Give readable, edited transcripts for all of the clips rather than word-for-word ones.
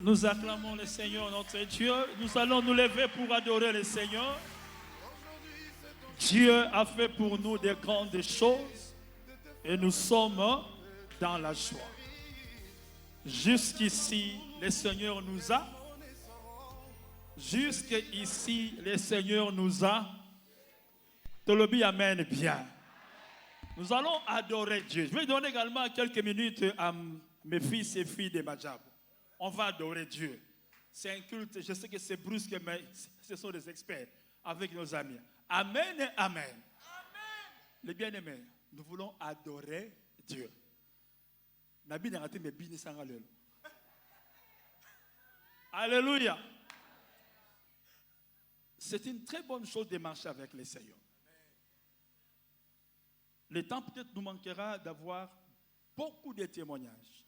Nous acclamons le Seigneur notre Dieu. Nous allons nous lever pour adorer le Seigneur. Dieu a fait pour nous de grandes choses et nous sommes dans la joie. Jusqu'ici, le Seigneur nous a. Jusqu'ici, le Seigneur nous a. Tolobi Amen bien. Nous allons adorer Dieu. Je vais donner également quelques minutes à mes fils et filles de Majab. On va adorer Dieu. C'est un culte, je sais que c'est brusque, mais ce sont des experts avec nos amis. Amen et Amen. Amen. Les bien-aimés, nous voulons adorer Dieu. Alléluia. C'est une très bonne chose de marcher avec le Seigneur. Le temps peut-être nous manquera d'avoir beaucoup de témoignages.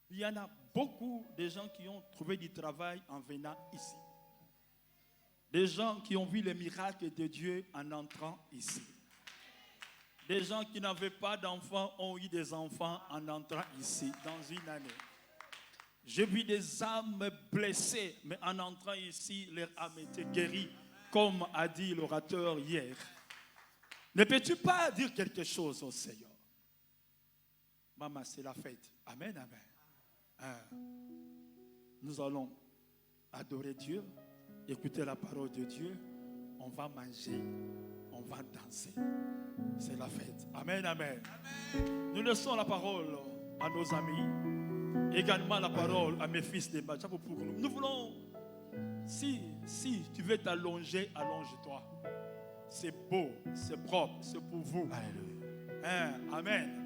Il y en a beaucoup de gens qui ont trouvé du travail en venant ici. Des gens qui ont vu les miracles de Dieu en entrant ici. Des gens qui n'avaient pas d'enfants ont eu des enfants en entrant ici dans une année. J'ai vu des âmes blessées, mais en entrant ici, leur âme était guérie, comme a dit l'orateur hier. Ne peux-tu pas dire quelque chose au Seigneur? Maman, c'est la fête. Amen, amen. Nous allons adorer Dieu, écouter la parole de Dieu. On va manger, on va danser. C'est la fête. Amen, amen. Nous laissons la parole à nos amis. Également la parole à mes fils de Majab pour nous. Nous voulons, si tu veux t'allonger, allonge-toi. C'est beau, c'est propre, c'est pour vous. Amen.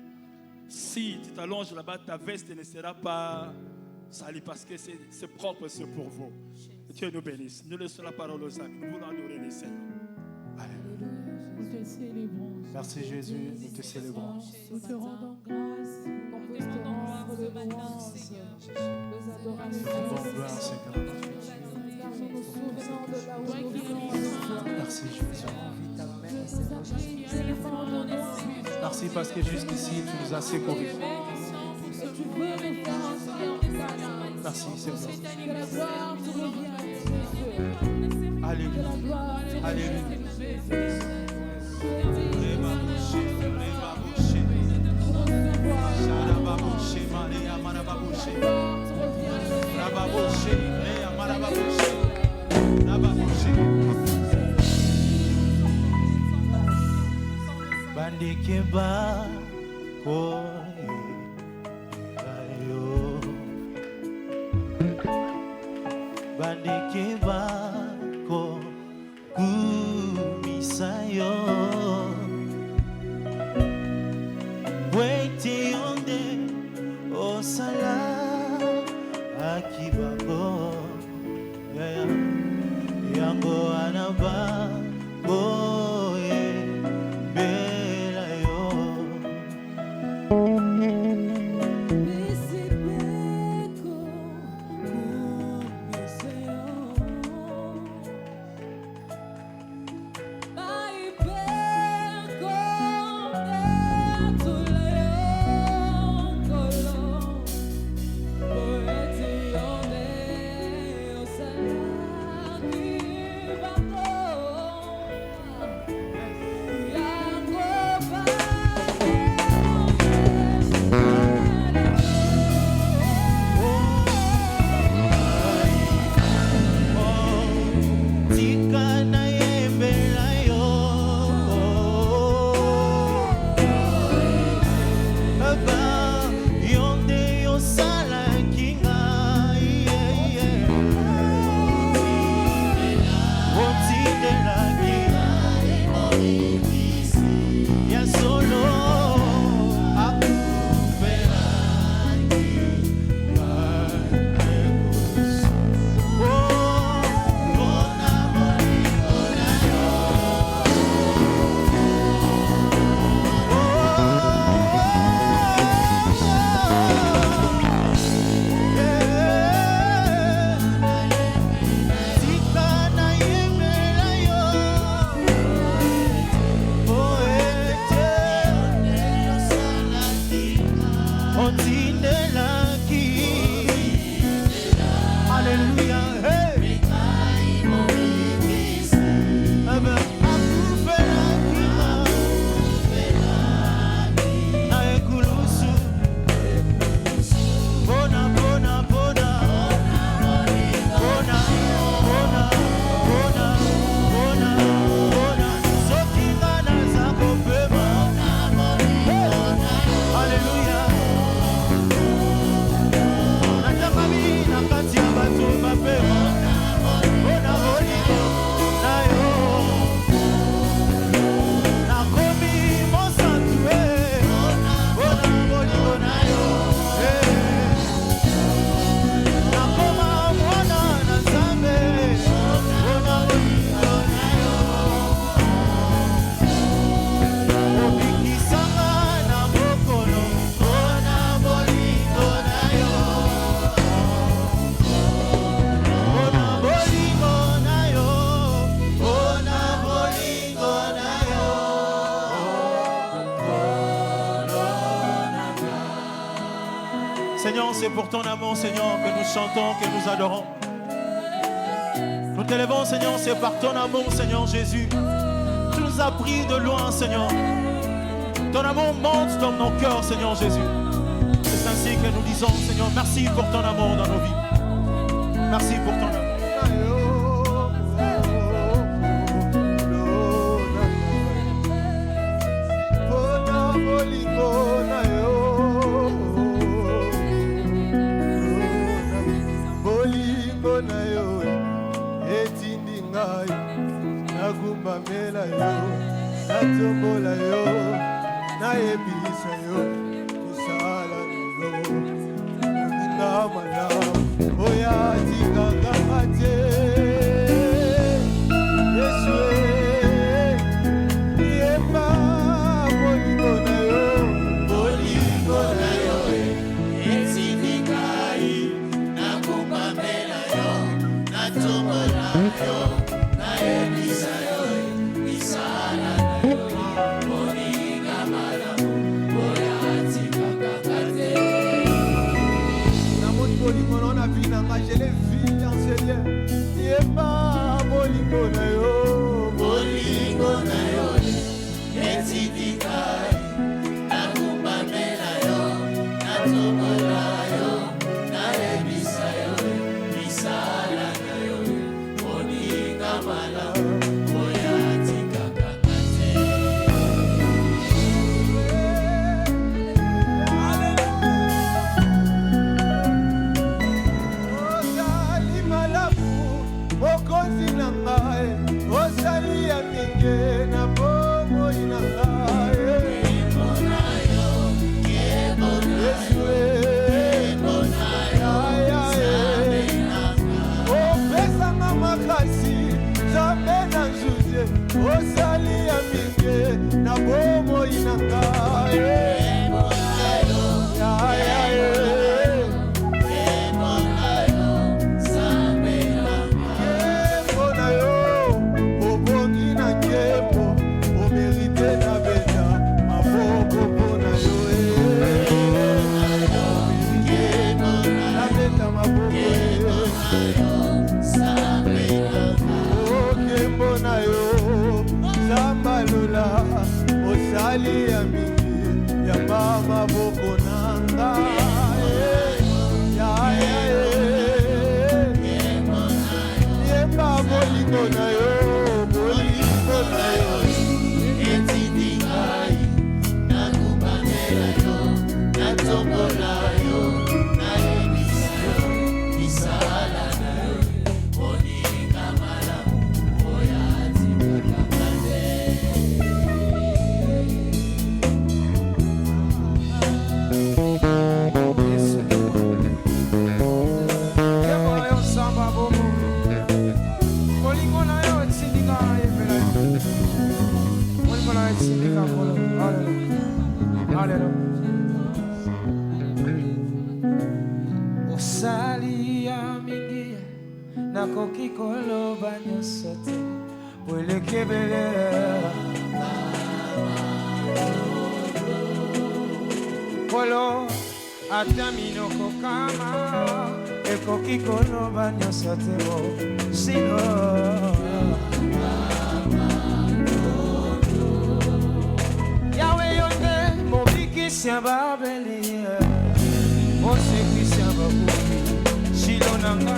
Si tu t'allonges là-bas, ta veste ne sera pas salie parce que c'est propre, c'est pour vous. Dieu nous bénisse. Nous laissons la parole aux amis. Nous voulons adorer les Seigneurs. Alléluia. Nous te célébrons. Merci Jésus, nous te célébrons. Nous te rendons grâce, nous puisse te rendre de louanges, nous adorations. Nous rendons gloire, Seigneur. Car nous nous souvenons de là où nous venons. Merci Jésus. Merci parce que jusqu'ici tu nous as secourus. Et tu veux nous faire entrer en État. Merci Seigneur. Que la gloire te revienne. Alléluia. Alléluia. Bandike ba ko ayo bandike ba ko kumisayo wait onde osala akibabo yango anaba Seigneur, c'est pour ton amour, Seigneur, que nous chantons, que nous adorons. Nous t'élevons, Seigneur, c'est par ton amour, Seigneur Jésus. Tu nous as pris de loin, Seigneur. Ton amour monte dans nos cœurs, Seigneur Jésus. C'est ainsi que nous disons, Seigneur, merci pour ton amour dans nos vies. Merci pour ton amour. Nagumbamela yo, natombola yo, naebisa yo, misala yo, muninga mala, oya tika kamate, Yeshua, yema bolingo na yo, etinikai, nagumbamela yo, natombola yo. Je les vis dans ce lieu. Yema bolingo na yo, bolingo na yo. Etinikai, nakumbamela yo, natombola yo, naebisa yo, misala na yo, bolinga malamu, boya tika kakate. Mokonzi na ngai, osali ya mingi na bomo na ngai. Kebo na yo, kebo na yo, Nzambe na ngai. Opesanga makasi, Nzambe na nzuze, osali ya mingi na bomo na ngai. Kebo na yo, osali ya mingi ya mama boko nanga yemba bolingo na yo, bolingo na yo. Etinikai, nakumbamela yo, natombola yo, naebisa yo, misala na yo, bolinga malamu, boya tika kakate. Osali ya mingi nakoki koloba nyonso te welekebele kolo ata minoko kama ekoki koloba nyonso te sino Yawe yonde mobikisi babeli osekisi babuki shilo nanga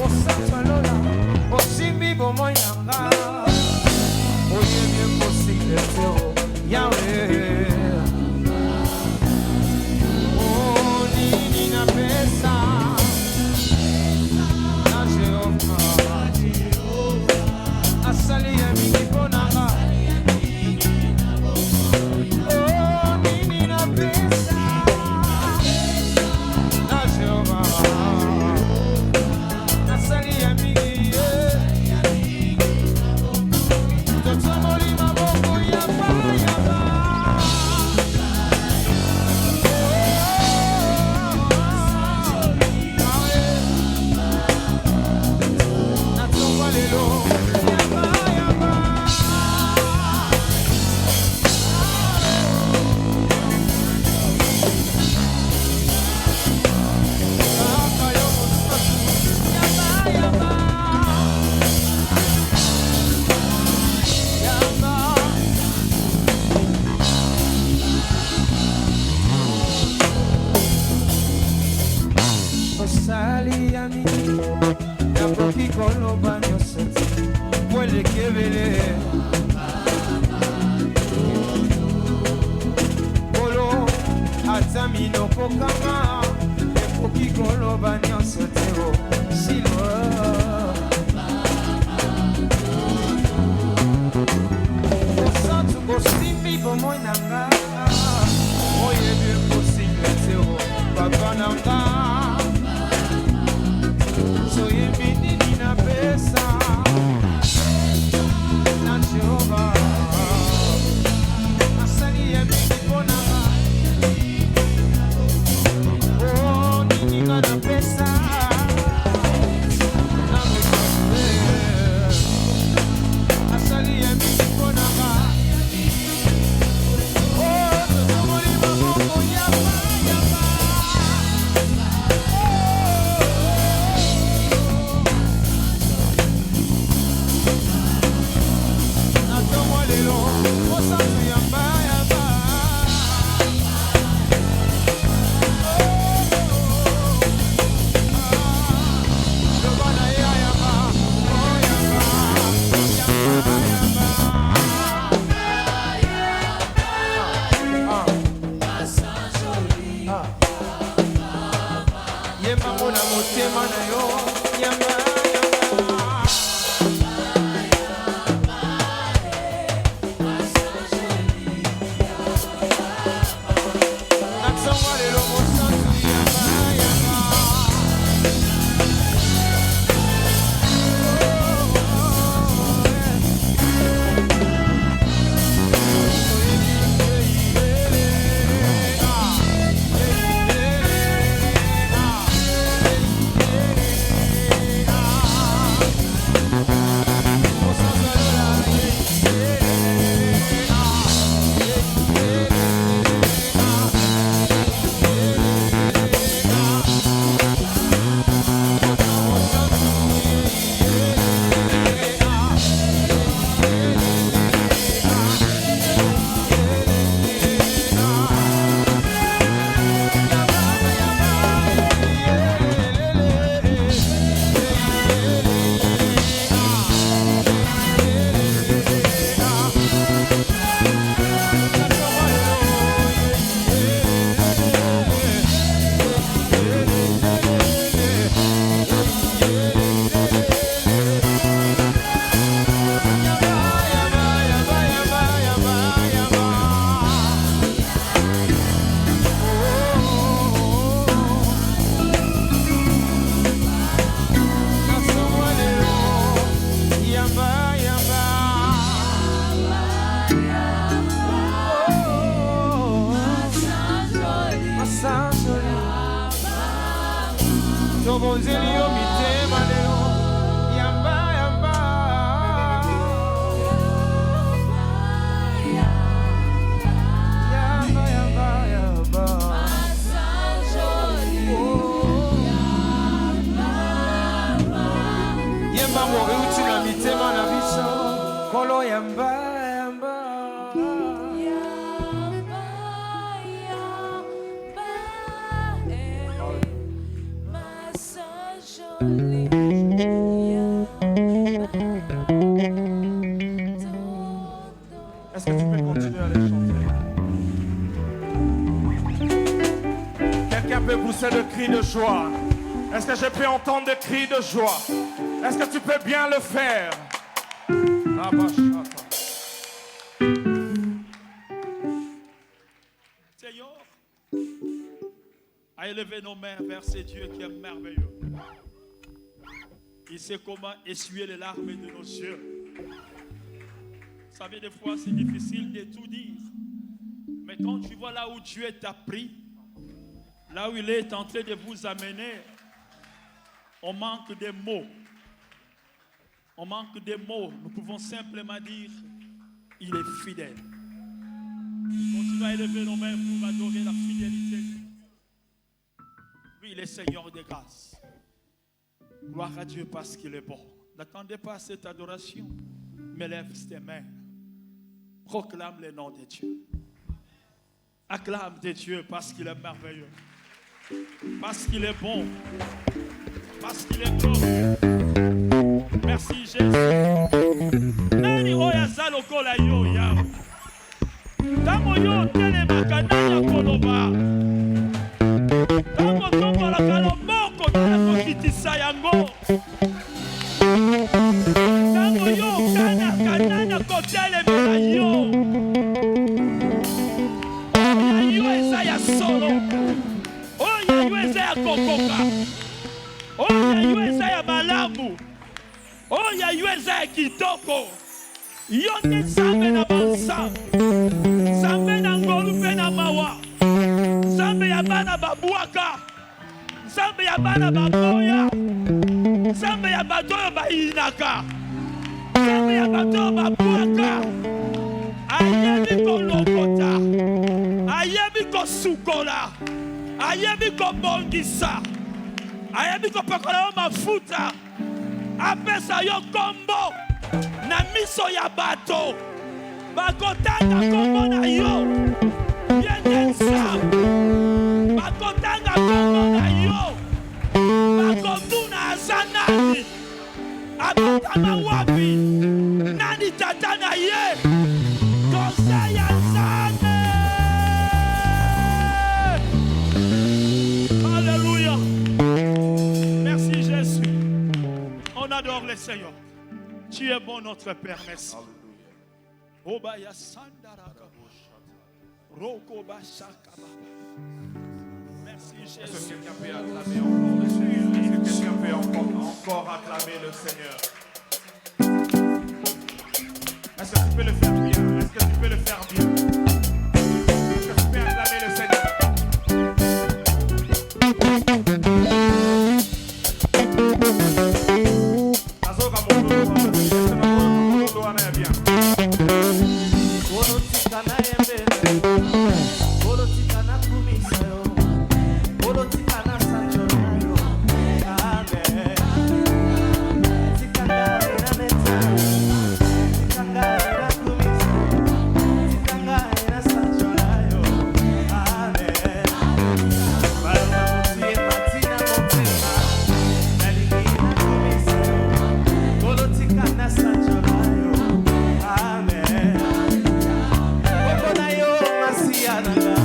osatalola osimbi bomoi nanga oyemi ekosile tero Yawe onini na pesa na Jehova asali ya mingi ponanga onini na pesa na Jehova asali ya mingi totomoli maboko ya ba koloba nyonso mwelekebele kolo ata minoko kama ekoki koloba nyonso te o silo osantu kosimbi bomoi na nga oyebi kosimbi te o papa na nga soyebi nini na pesa na Jehova nasali ya mingi mpo na nga o nini nga na pesa na mekose nasali ya mingi mpo na nga o tozomoli maboko yaba Est-ce que tu peux continuer à les chanter? Quelqu'un peut pousser le cri de joie? Est-ce que je peux entendre des cris de joie? Est-ce que tu peux bien le faire? Seigneur, à élever nos mains vers ce Dieu qui est merveilleux. Il sait comment essuyer les larmes de nos yeux. Vous savez, des fois, c'est difficile de tout dire. Mais quand tu vois là où Dieu t'a pris, là où il est en train de vous amener, on manque de mots. On manque de mots. Nous pouvons simplement dire, il est fidèle. Continue à élever nos mains pour adorer la fidélité. Lui, il est Seigneur des grâces. Gloire à Dieu parce qu'il est bon. N'attendez pas à cette adoration, mais lève tes mains. Proclame le nom de Dieu. Acclame de Dieu parce qu'il est merveilleux. Parce qu'il est bon. Parce qu'il est bon. Merci Jésus. Nani oya zalo kola yo ya. Tango yo tele makana koloba. Tango tongo la kalomoko tele kokitisa yango. Tango yo kana kotele mena yo. Oya yo eza ya solo. Oya yo eza ya kokoka. Oya yo eza ya malamu. Oya yo eza ya kitoko. Yo nde Nzambe na bansa. Nzambe na ngolu mpe na mawa. Nzambe ya bana babwaka. Nzambe ya bana baboya. Nzambe ya bato oyo bayinaka. Nzambe ya bato oyo babwaka. Ayebi kolokota. Ayebi kosukola. Ayebi kobongisa. Ayebi kopakola yo mafuta. Apesa yo kombo na miso ya bato. Bakotanga kombo na yo. Yende Nzambe. Bakotanga kombo na yo. Bakotuna aza nani. Abotama wapi. Nani tata na ye. Kosa ya Nzambe. Alléluia. Merci Jésus. On adore le Seigneur. Tu es bon notre Père, merci. Obaya Sandaraka. Roko Bashaka. Merci Jésus. Est-ce que quelqu'un peut acclamer encore le Seigneur? Est-ce que quelqu'un peut encore acclamer le Seigneur? Est-ce que tu peux le faire bien? Est-ce que tu peux le faire bien? Est-ce que tu peux acclamer le Seigneur? Amen.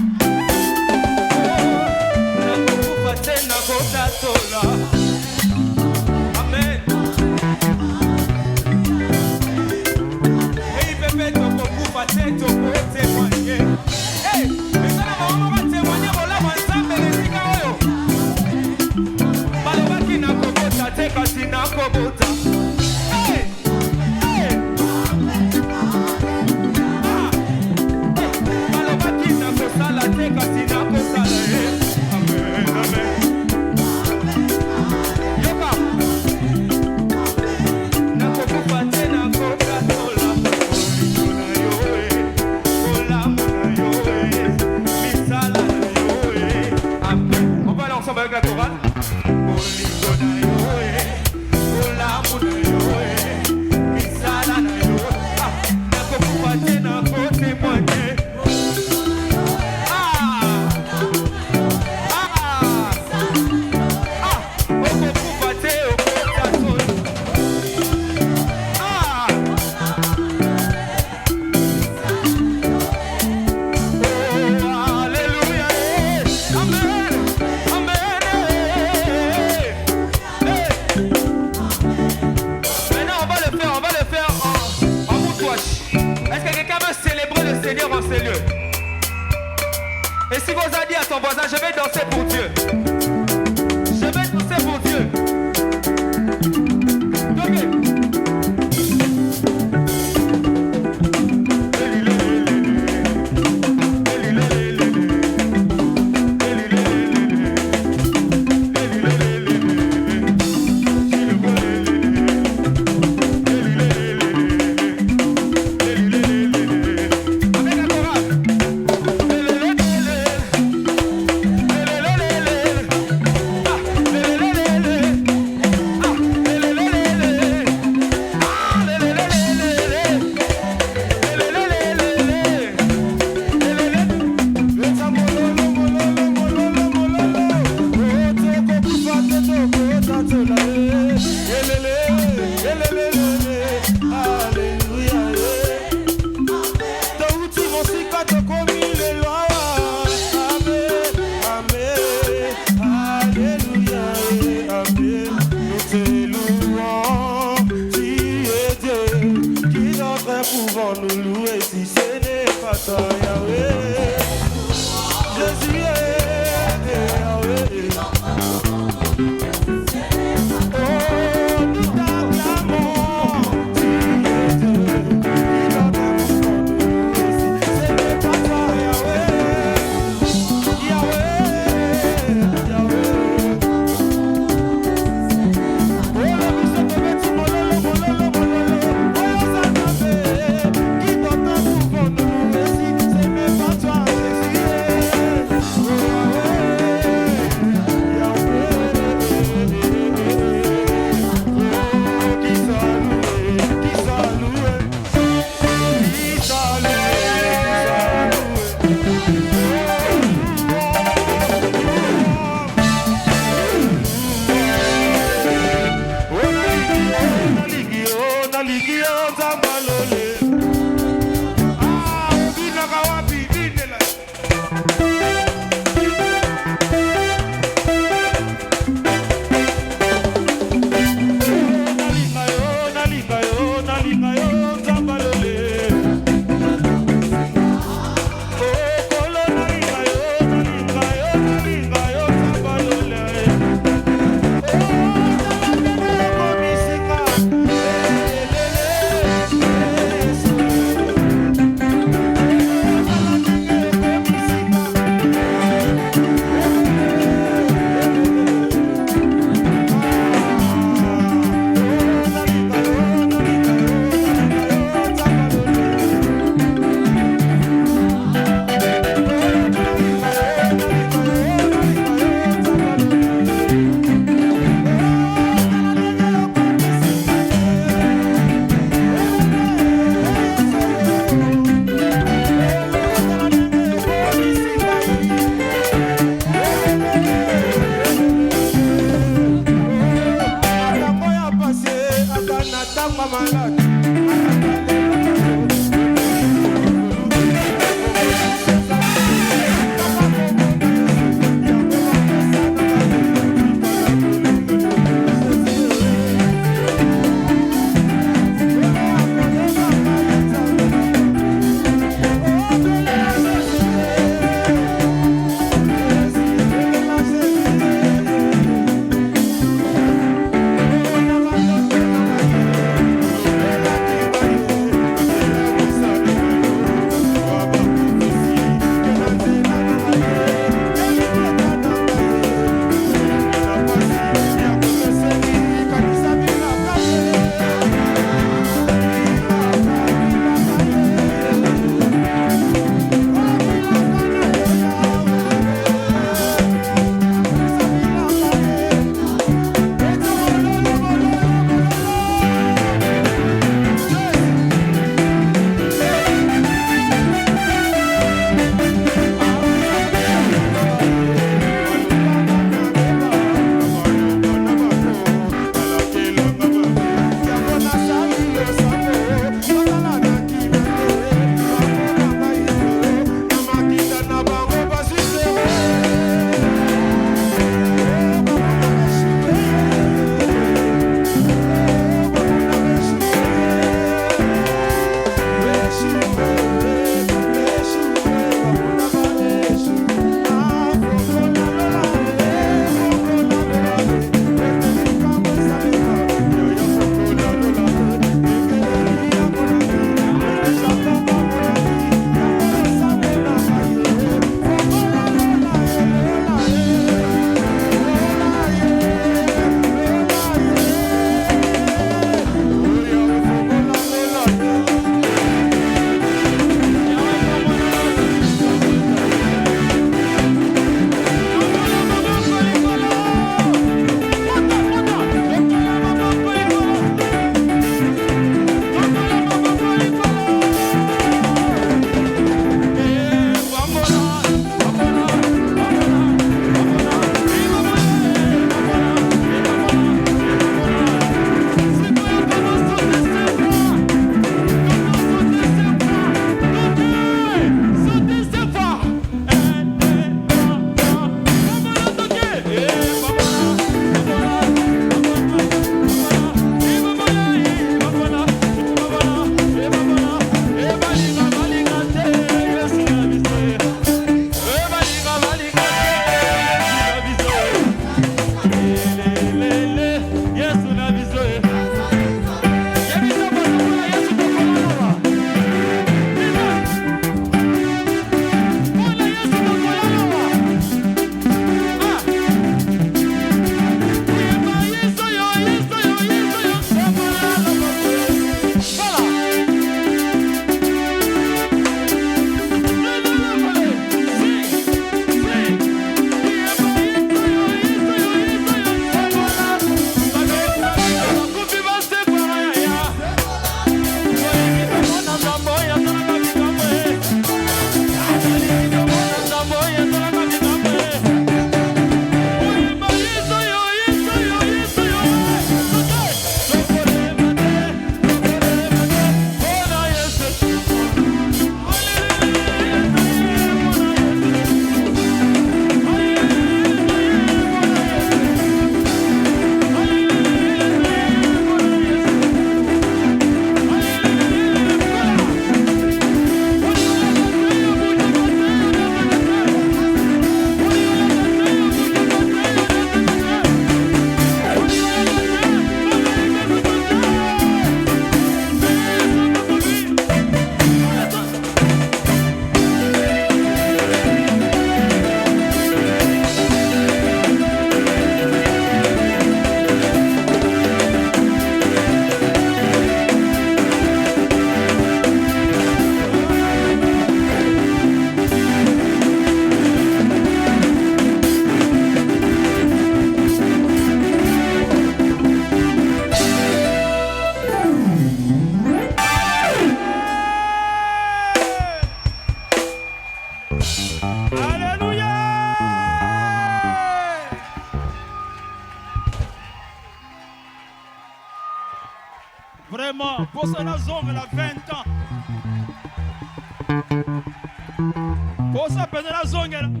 Pour ça, pendant la zone,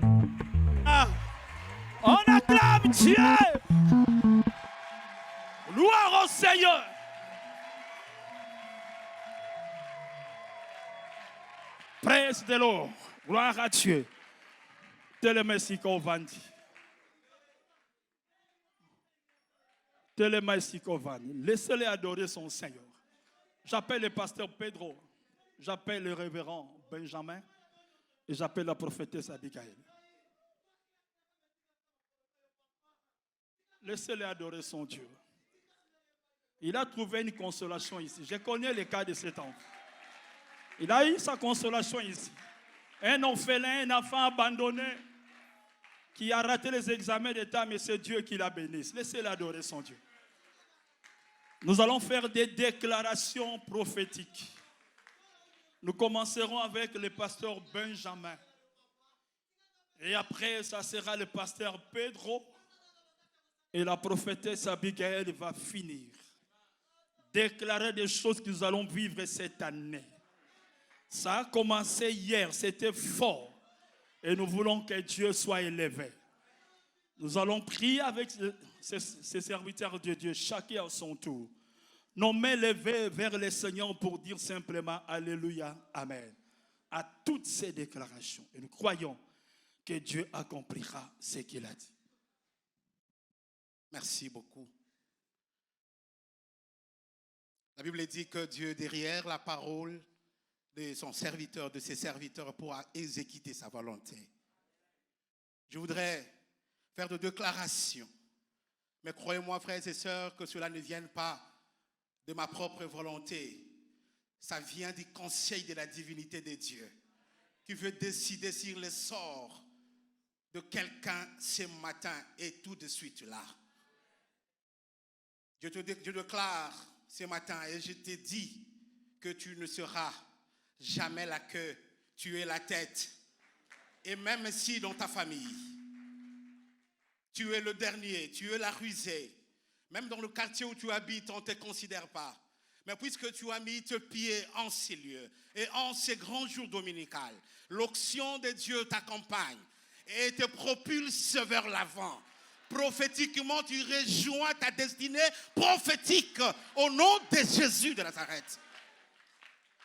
on acclame Dieu. Gloire au Seigneur. Praise the Lord. Gloire à Dieu. Merci Kovandi. Merci Kovandi. Laissez-les adorer son Seigneur. J'appelle le pasteur Pedro. J'appelle le révérend Benjamin. Et j'appelle la prophétesse Abigail. Laissez-les adorer son Dieu. Il a trouvé une consolation ici. Je connais le cas de cet enfant. Il a eu sa consolation ici. Un orphelin, un enfant abandonné qui a raté les examens d'État, mais c'est Dieu qui l'a béni. Laissez-le adorer son Dieu. Nous allons faire des déclarations prophétiques. Nous commencerons avec le pasteur Benjamin. Et après, ça sera le pasteur Pedro. Et la prophétesse Abigail va finir. Déclarer des choses que nous allons vivre cette année. Ça a commencé hier, c'était fort. Et nous voulons que Dieu soit élevé. Nous allons prier avec ces serviteurs de Dieu, chacun à son tour. Nos mains levées vers le Seigneur pour dire simplement Alléluia, Amen. À toutes ces déclarations. Et nous croyons que Dieu accomplira ce qu'il a dit. Merci beaucoup. La Bible dit que Dieu, derrière la parole de son serviteur, de ses serviteurs, pourra exécuter sa volonté. Je voudrais faire de déclarations. Mais croyez-moi, frères et sœurs, que cela ne vienne pas de ma propre volonté. Ça vient du conseil de la divinité de Dieu, qui veut décider sur le sort de quelqu'un ce matin et tout de suite là. Je déclare ce matin et je te dis que tu ne seras jamais la queue, tu es la tête. Et même si dans ta famille, tu es le dernier, tu es la rusée, même dans le quartier où tu habites, on ne te considère pas. Mais puisque tu as mis tes pieds en ces lieux et en ces grands jours dominicaux, l'onction de Dieu t'accompagne et te propulse vers l'avant. Prophétiquement, tu rejoins ta destinée prophétique au nom de Jésus de Nazareth.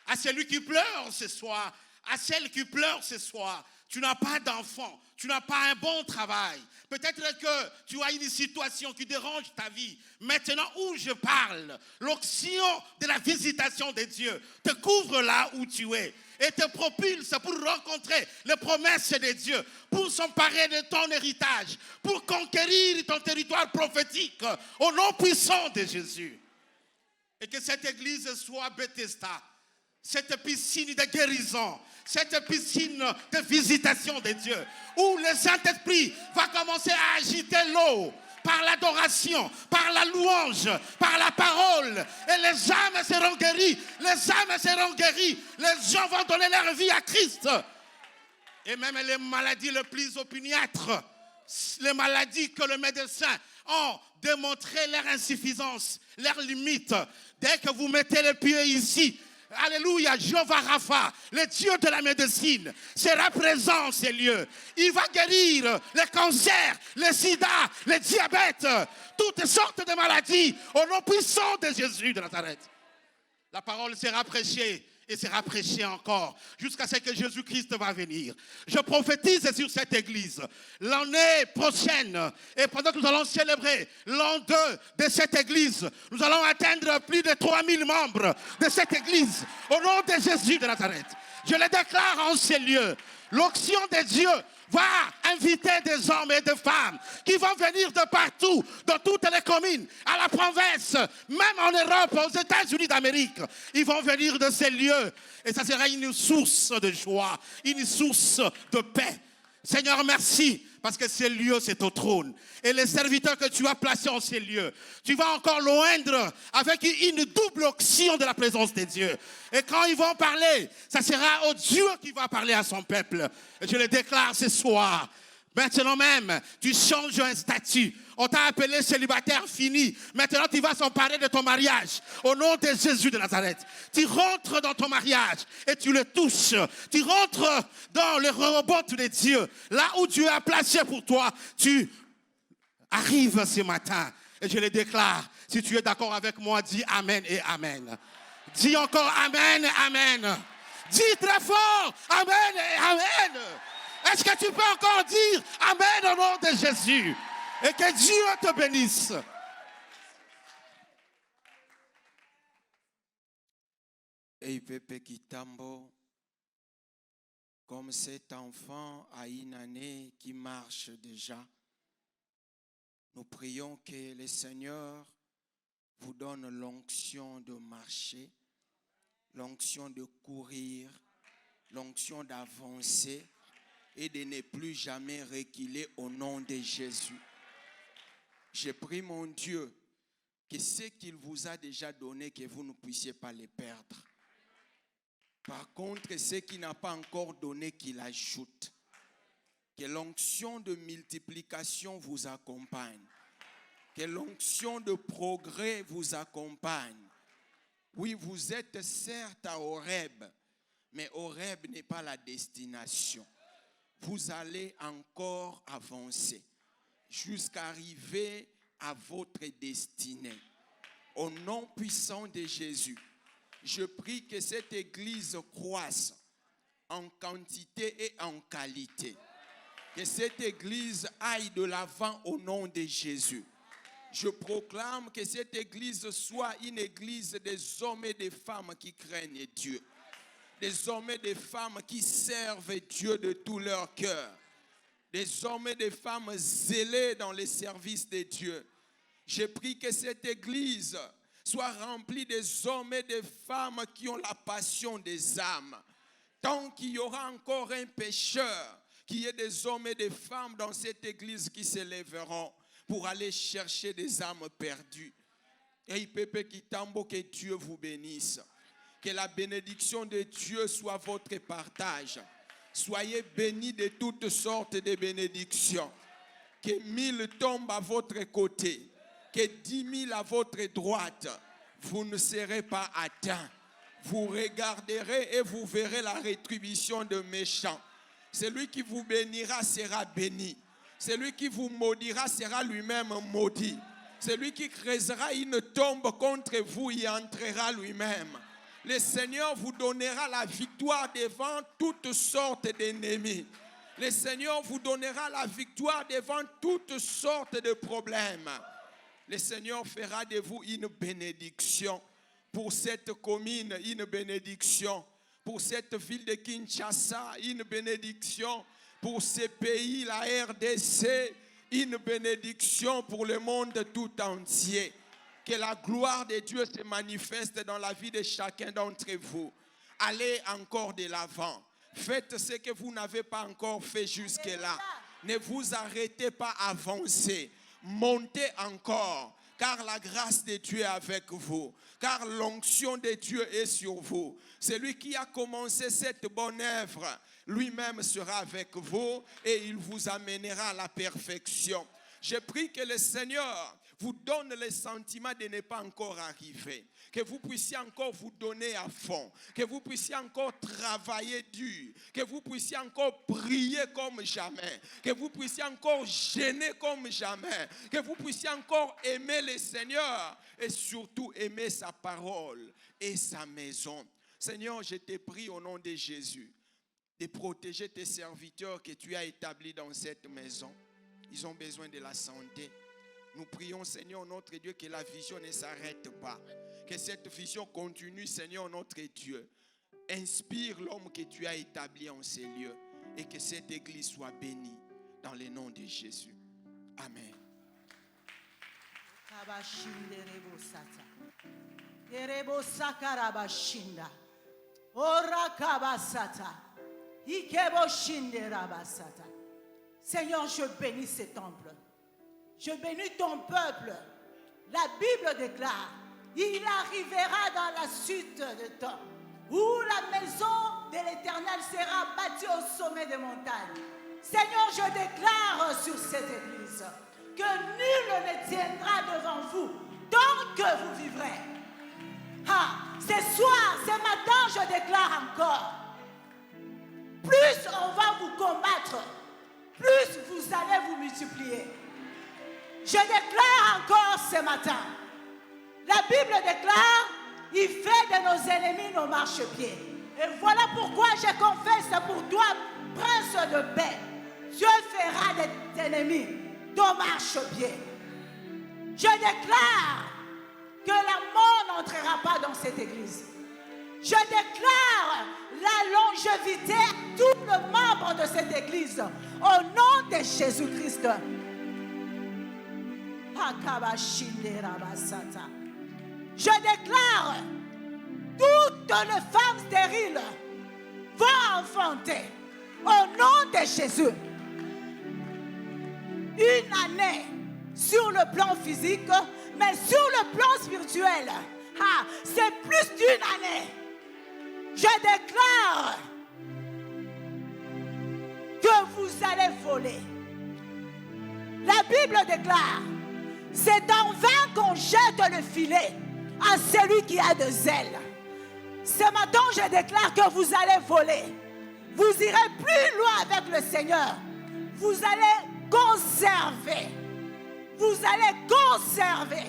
À celui qui pleure ce soir, à celle qui pleure ce soir, tu n'as pas d'enfant, tu n'as pas un bon travail. Peut-être que tu as une situation qui dérange ta vie. Maintenant où je parle, l'onction de la visitation de Dieu te couvre là où tu es et te propulse pour rencontrer les promesses de Dieu, pour s'emparer de ton héritage, pour conquérir ton territoire prophétique au nom puissant de Jésus. Et que cette église soit Bethesda, cette piscine de guérison, cette piscine de visitation de Dieu, où le Saint-Esprit va commencer à agiter l'eau par l'adoration, par la louange, par la parole. Et les âmes seront guéries, les âmes seront guéries, les gens vont donner leur vie à Christ. Et même les maladies les plus opiniâtres, les maladies que le médecin ont démontré leur insuffisance, leurs limites. Dès que vous mettez les pieds ici, alléluia, Jéhovah Rapha, le Dieu de la médecine, sera présent en ces lieux. Il va guérir les cancers, le sida, le diabète, toutes sortes de maladies au nom puissant de Jésus de Nazareth. La parole sera prêchée et sera prêchée encore jusqu'à ce que Jésus-Christ va venir. Je prophétise sur cette église. L'année prochaine, et pendant que nous allons célébrer l'an 2 de cette église, nous allons atteindre plus de 3000 membres de cette église au nom de Jésus de Nazareth. Je le déclare en ces lieux. L'onction de Dieu va inviter des hommes et des femmes qui vont venir de partout, dans toutes les communes, à la province, même en Europe, aux États-Unis d'Amérique. Ils vont venir de ces lieux et ça sera une source de joie, une source de paix. Seigneur, merci, parce que ces lieux, c'est au trône. Et les serviteurs que tu as placés en ces lieux, tu vas encore l'oindre avec une double onction de la présence de Dieu. Et quand ils vont parler, ça sera au Dieu qui va parler à son peuple. Et je le déclare ce soir, Maintenant même, tu changes un statut. On t'a appelé célibataire fini. Maintenant, tu vas s'emparer de ton mariage. Au nom de Jésus de Nazareth. Tu rentres dans ton mariage et tu le touches. Tu rentres dans le rebond de Dieu. Là où Dieu a placé pour toi, tu arrives ce matin. Et je le déclare. Si tu es d'accord avec moi, dis Amen et Amen. Dis encore Amen et Amen. Dis très fort Amen et Amen. Est-ce que tu peux encore dire Amen au nom de Jésus? Et que Dieu te bénisse. Et Pepe Kitambo, comme cet enfant a une année qui marche déjà, nous prions que le Seigneur vous donne l'onction de marcher, l'onction de courir, l'onction d'avancer et de ne plus jamais reculer au nom de Jésus. Je prie mon Dieu que ce qu'il vous a déjà donné, que vous ne puissiez pas les perdre. Par contre, ce qu'il n'a pas encore donné, qu'il ajoute. Que l'onction de multiplication vous accompagne. Que l'onction de progrès vous accompagne. Oui, vous êtes certes à Horeb, mais Horeb n'est pas la destination. Vous allez encore avancer jusqu'à arriver à votre destinée. Au nom puissant de Jésus, je prie que cette église croisse en quantité et en qualité. Que cette église aille de l'avant au nom de Jésus. Je proclame que cette église soit une église des hommes et des femmes qui craignent Dieu. Des hommes et des femmes qui servent Dieu de tout leur cœur. Des hommes et des femmes zélés dans le service de Dieu. Je prie que cette église soit remplie des hommes et des femmes qui ont la passion des âmes. Tant qu'il y aura encore un pécheur, qu'il y ait des hommes et des femmes dans cette église qui se lèveront pour aller chercher des âmes perdues. Et Pepe Kitambo, que Dieu vous bénisse. Que la bénédiction de Dieu soit votre partage. Soyez bénis de toutes sortes de bénédictions. Que 1000 tombent à votre côté. Que 10 000 à votre droite. Vous ne serez pas atteints. Vous regarderez et vous verrez la rétribution de méchants. Celui qui vous bénira sera béni. Celui qui vous maudira sera lui-même maudit. Celui qui creusera une tombe contre vous y entrera lui-même. Le Seigneur vous donnera la victoire devant toutes sortes d'ennemis. Le Seigneur vous donnera la victoire devant toutes sortes de problèmes. Le Seigneur fera de vous une bénédiction. Pour cette commune, une bénédiction. Pour cette ville de Kinshasa, une bénédiction. Pour ce pays, la RDC, une bénédiction pour le monde tout entier. Que la gloire de Dieu se manifeste dans la vie de chacun d'entre vous. Allez encore de l'avant. Faites ce que vous n'avez pas encore fait jusque-là. Ne vous arrêtez pas à avancer. Montez encore. Car la grâce de Dieu est avec vous. Car l'onction de Dieu est sur vous. Celui qui a commencé cette bonne œuvre, lui-même sera avec vous et il vous amènera à la perfection. Je prie que le Seigneur vous donne le sentiment de ne pas encore arriver. Que vous puissiez encore vous donner à fond. Que vous puissiez encore travailler dur. Que vous puissiez encore prier comme jamais. Que vous puissiez encore gêner comme jamais. Que vous puissiez encore aimer le Seigneur. Et surtout aimer sa parole et sa maison. Seigneur, je te prie au nom de Jésus de protéger tes serviteurs que tu as établis dans cette maison. Ils ont besoin de la santé. Nous prions, Seigneur, notre Dieu, que la vision ne s'arrête pas. Que cette vision continue, Seigneur, notre Dieu. Inspire l'homme que tu as établi en ces lieux. Et que cette église soit bénie dans le nom de Jésus. Amen. Seigneur, je bénis ce temple. Je bénis ton peuple. La Bible déclare, il arrivera dans la suite de temps où la maison de l'Éternel sera bâtie au sommet des montagnes. Seigneur, je déclare sur cette église que nul ne tiendra devant vous tant que vous vivrez. Ce soir, ce matin, je déclare encore, plus on va vous combattre, plus vous allez vous multiplier. Je déclare encore ce matin, la Bible déclare, il fait de nos ennemis nos marchepieds. Et voilà pourquoi je confesse pour toi, prince de paix, Dieu fera de tes ennemis ton marchepied. Je déclare que la mort n'entrera pas dans cette église. Je déclare la longévité à tous les membres de cette église au nom de Jésus-Christ. Je déclare toutes les femmes stériles vont enfanter au nom de Jésus. Une année sur le plan physique, mais sur le plan spirituel, c'est plus d'une année. Je déclare que vous allez voler. La Bible déclare, c'est en vain qu'on jette le filet à celui qui a de zèle. Ce matin, je déclare que vous allez voler. Vous irez plus loin avec le Seigneur. Vous allez conserver. Vous allez conserver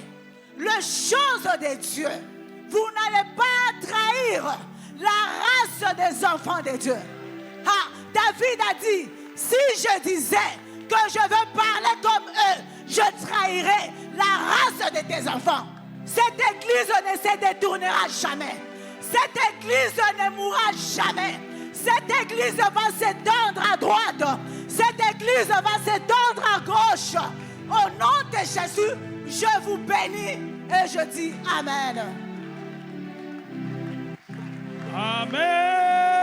les choses de Dieu. Vous n'allez pas trahir la race des enfants de Dieu. David a dit, si je disais que je veux parler comme eux, je trahirais la race de tes enfants. Cette église ne se détournera jamais. Cette église ne mourra jamais. Cette église va s'étendre à droite. Cette église va s'étendre à gauche. Au nom de Jésus, je vous bénis et je dis Amen. Amen.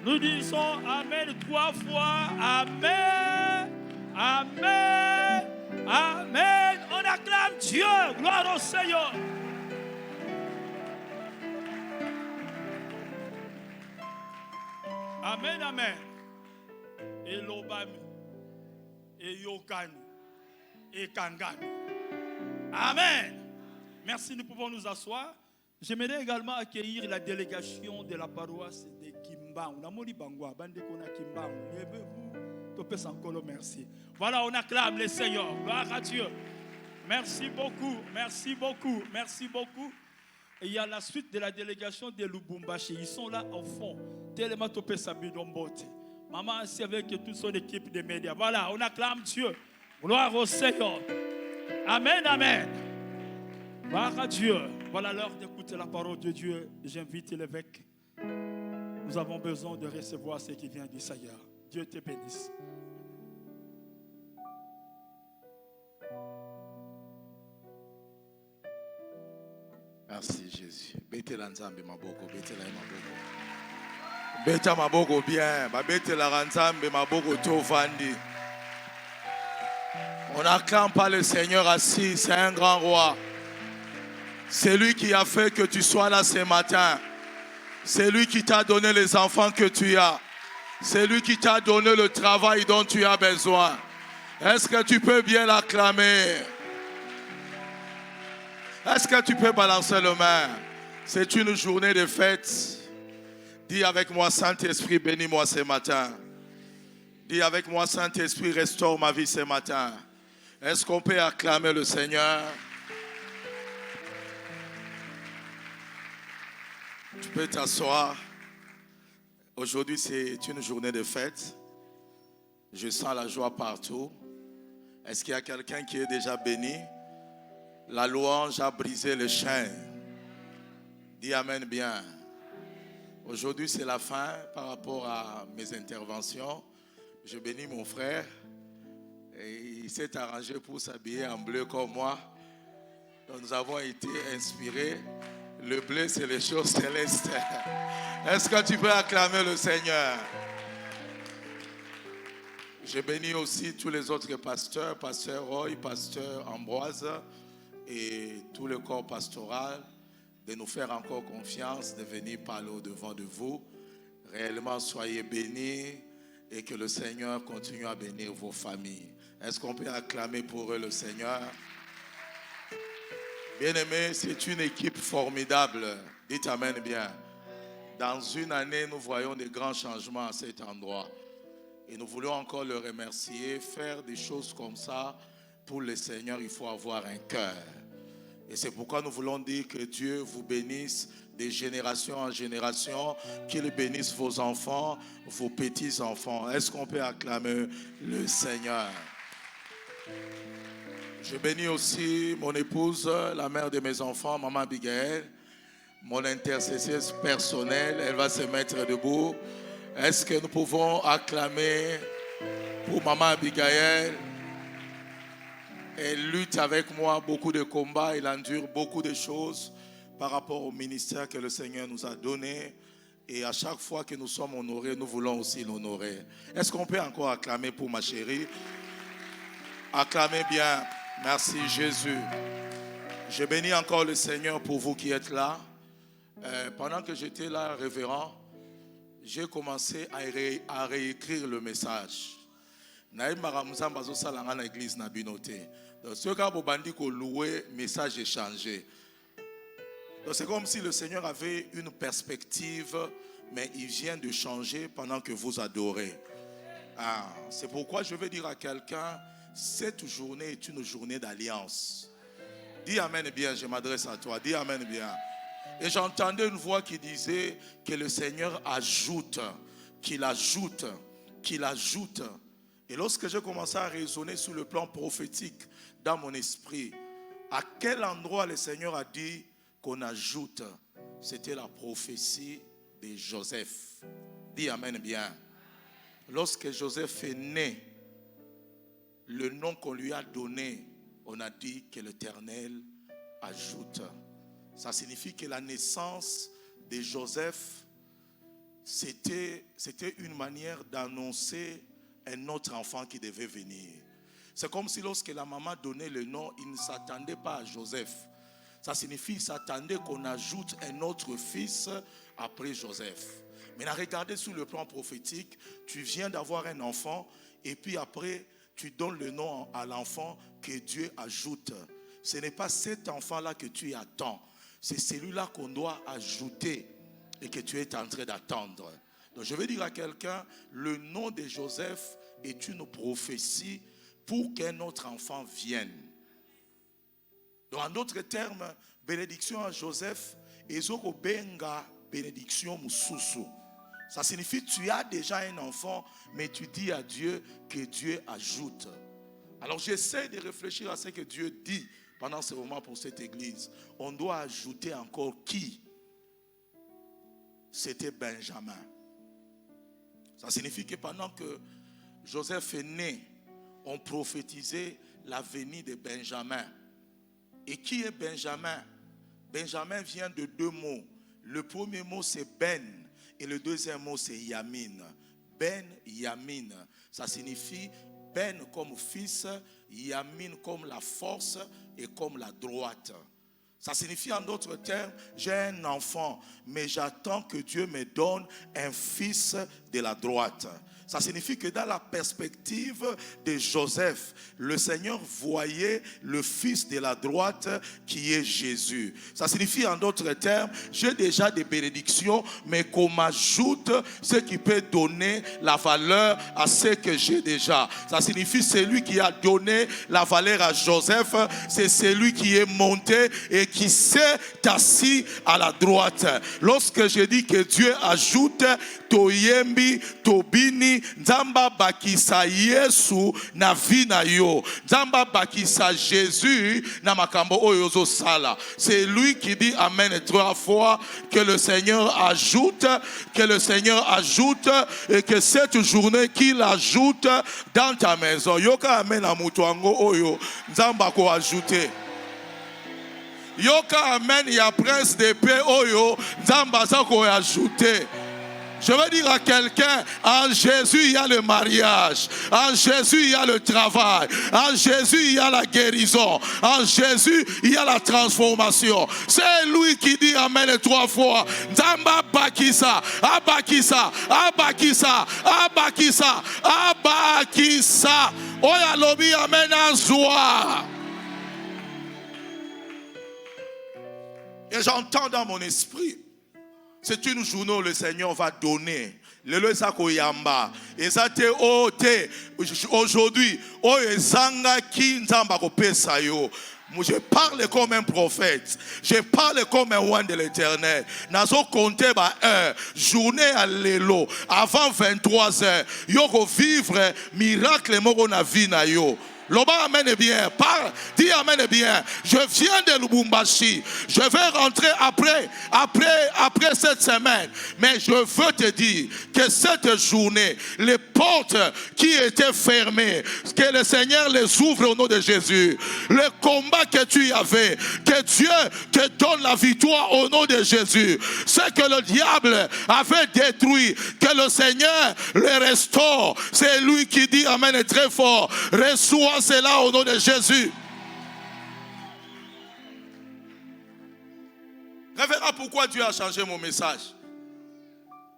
Nous disons Amen 3 fois. Amen. Amen. Amen. On acclame Dieu. Gloire au Seigneur. Amen, amen. Et l'obami, et yokani, et kangani. Amen. Merci, nous pouvons nous asseoir. J'aimerais également accueillir la délégation de la paroisse de Kimbang. On a moli bangwa, bande kona Kimbang. Levez-vous, topes encore merci. Voilà, on acclame le Seigneur. Gloire à Dieu. Merci beaucoup, merci beaucoup, merci beaucoup. Et il y a la suite de la délégation de Lubumbashi. Ils sont là au fond. Tellement topé Sabi Dombote. Maman ainsi avec toute son équipe de médias. Voilà, on acclame Dieu. Gloire au Seigneur. Amen, amen. Gloire à Dieu. Voilà l'heure d'écouter la parole de Dieu. J'invite l'évêque. Nous avons besoin de recevoir ce qui vient du Seigneur. Dieu te bénisse. Merci Jésus. Bete la nzambe maboko, bete la maboko. Beta maboko bien, ba bete la nzambe maboko tovandi. On n'acclame pas le Seigneur assis, c'est un grand roi. C'est lui qui a fait que tu sois là ce matin. C'est lui qui t'a donné les enfants que tu as. C'est lui qui t'a donné le travail dont tu as besoin. Est-ce que tu peux bien l'acclamer? Est-ce que tu peux balancer le main? C'est une journée de fête. Dis avec moi, Saint-Esprit, bénis-moi ce matin. Dis avec moi, Saint-Esprit, restaure ma vie ce matin. Est-ce qu'on peut acclamer le Seigneur? Tu peux t'asseoir. Aujourd'hui, c'est une journée de fête. Je sens la joie partout. Est-ce qu'il y a quelqu'un qui est déjà béni? La louange a brisé les chaînes. Dis Amen bien. Aujourd'hui, c'est la fin par rapport à mes interventions. Je bénis mon frère. Et il s'est arrangé pour s'habiller en bleu comme moi. Donc, nous avons été inspirés. Le bleu, c'est les choses célestes. Est-ce que tu peux acclamer le Seigneur? Je bénis aussi tous les autres pasteurs, pasteur Roy, pasteur Ambroise et tout le corps pastoral de nous faire encore confiance, de venir parler au-devant de vous. Réellement, soyez bénis et que le Seigneur continue à bénir vos familles. Est-ce qu'on peut acclamer pour eux le Seigneur? Bien-aimés, c'est une équipe formidable. Dites Amen bien. Dans une année, nous voyons des grands changements à cet endroit. Et nous voulons encore le remercier. Faire des choses comme ça, pour le Seigneur, il faut avoir un cœur. Et c'est pourquoi nous voulons dire que Dieu vous bénisse de génération en génération, qu'il bénisse vos enfants, vos petits-enfants. Est-ce qu'on peut acclamer le Seigneur? Je bénis aussi mon épouse, la mère de mes enfants, Maman Abigail, mon intercesseuse personnelle. Elle va se mettre debout. Est-ce que nous pouvons acclamer pour Maman Abigail? Elle lutte avec moi beaucoup de combats, elle endure beaucoup de choses par rapport au ministère que le Seigneur nous a donné. Et à chaque fois que nous sommes honorés, nous voulons aussi l'honorer. Est-ce qu'on peut encore acclamer pour ma chérie? Acclamez bien. Merci Jésus. Je bénis encore le Seigneur pour vous qui êtes là. Pendant que j'étais là, révérend, j'ai commencé à réécrire le message. L'église n'a pas noté. Donc, ce cas où louer, message échangé. Donc, c'est comme si le Seigneur avait une perspective, mais il vient de changer pendant que vous adorez. C'est pourquoi je veux dire à quelqu'un, cette journée est une journée d'alliance. Dis Amen bien, je m'adresse à toi. Dis Amen bien. Et j'entendais une voix qui disait que le Seigneur ajoute, qu'il ajoute, qu'il ajoute. Et lorsque j'ai commencé à raisonner sur le plan prophétique dans mon esprit, à quel endroit le Seigneur a dit qu'on ajoute? C'était la prophétie de Joseph. Dis Amen bien. Lorsque Joseph est né, le nom qu'on lui a donné, on a dit que l'Éternel ajoute. Ça signifie que la naissance de Joseph, c'était une manière d'annoncer un autre enfant qui devait venir. C'est comme si lorsque la maman donnait le nom, il ne s'attendait pas à Joseph. Ça signifie qu'il s'attendait qu'on ajoute un autre fils après Joseph. Mais regardez sur le plan prophétique, tu viens d'avoir un enfant et puis après, tu donnes le nom à l'enfant que Dieu ajoute. Ce n'est pas cet enfant-là que tu attends. C'est celui-là qu'on doit ajouter et que tu es en train d'attendre. Donc je vais dire à quelqu'un, le nom de Joseph est une prophétie pour qu'un autre enfant vienne. Donc en d'autres termes, bénédiction à Joseph, ezoko benga bénédiction mususu. Ça signifie que tu as déjà un enfant, mais tu dis à Dieu que Dieu ajoute. Alors j'essaie de réfléchir à ce que Dieu dit pendant ce moment pour cette église. On doit ajouter encore qui? C'était Benjamin. Ça signifie que pendant que Joseph est né, on prophétisait la venue de Benjamin. Et qui est Benjamin? Benjamin vient de deux mots. Le premier mot c'est Ben et le deuxième mot c'est Yamin. Ben, Yamin. Ça signifie Ben comme fils, Yamin comme la force et comme la droite. Ça signifie en d'autres termes, j'ai un enfant, mais j'attends que Dieu me donne un fils de la droite. Ça signifie que dans la perspective de Joseph, le Seigneur voyait le fils de la droite qui est Jésus. Ça signifie en d'autres termes, j'ai déjà des bénédictions, mais qu'on m'ajoute ce qui peut donner la valeur à ce que j'ai déjà. Ça signifie celui qui a donné la valeur à Joseph, c'est celui qui est monté et qui s'est assis à la droite. Lorsque je dis que Dieu ajoute, toyembi, tobini, Nzamba bakisa Yesu na vina yo. Nzamba bakisa Jésus na makambo oyozo sala. C'est lui qui dit Amen 3 fois, que le Seigneur ajoute, et que cette journée qu'il ajoute dans ta maison. Yoka Amen amutuango oyo. Nzamba ko ajouter. Yoka Amen ya prince de paix oyo. Nzamba sa ko ajouter. Je veux dire à quelqu'un, en Jésus, il y a le mariage. En Jésus, il y a le travail. En Jésus, il y a la guérison. En Jésus, il y a la transformation. C'est lui qui dit Amen 3 fois. Zamba Bakisa, Abakisa, Abakisa, Abakisa, Abakisa. Oya lobi Amen Azwa. Et j'entends dans mon esprit, c'est une journée où le Seigneur va donner. Le sakoyamba. Et ça te ote. Aujourd'hui, o ezanga kinzamba ko pesa yo. Je parle comme un prophète. Je parle comme un roi de l'Éternel. Nazo compter ba heure, journée à l'élo, avant 23h. Yo ko vivre miracle moko na vie na yo. Loba amène bien, parle, dis amène bien. Je viens de Lubumbashi. Je vais rentrer après cette semaine. Mais je veux te dire que cette journée, les portes qui étaient fermées, que le Seigneur les ouvre au nom de Jésus. Le combat que tu avais, que Dieu te donne la victoire au nom de Jésus. Ce que le diable avait détruit, que le Seigneur le restaure. C'est lui qui dit amen très fort. Reçois cela au nom de Jésus. Révérend, pourquoi Dieu a changé mon message?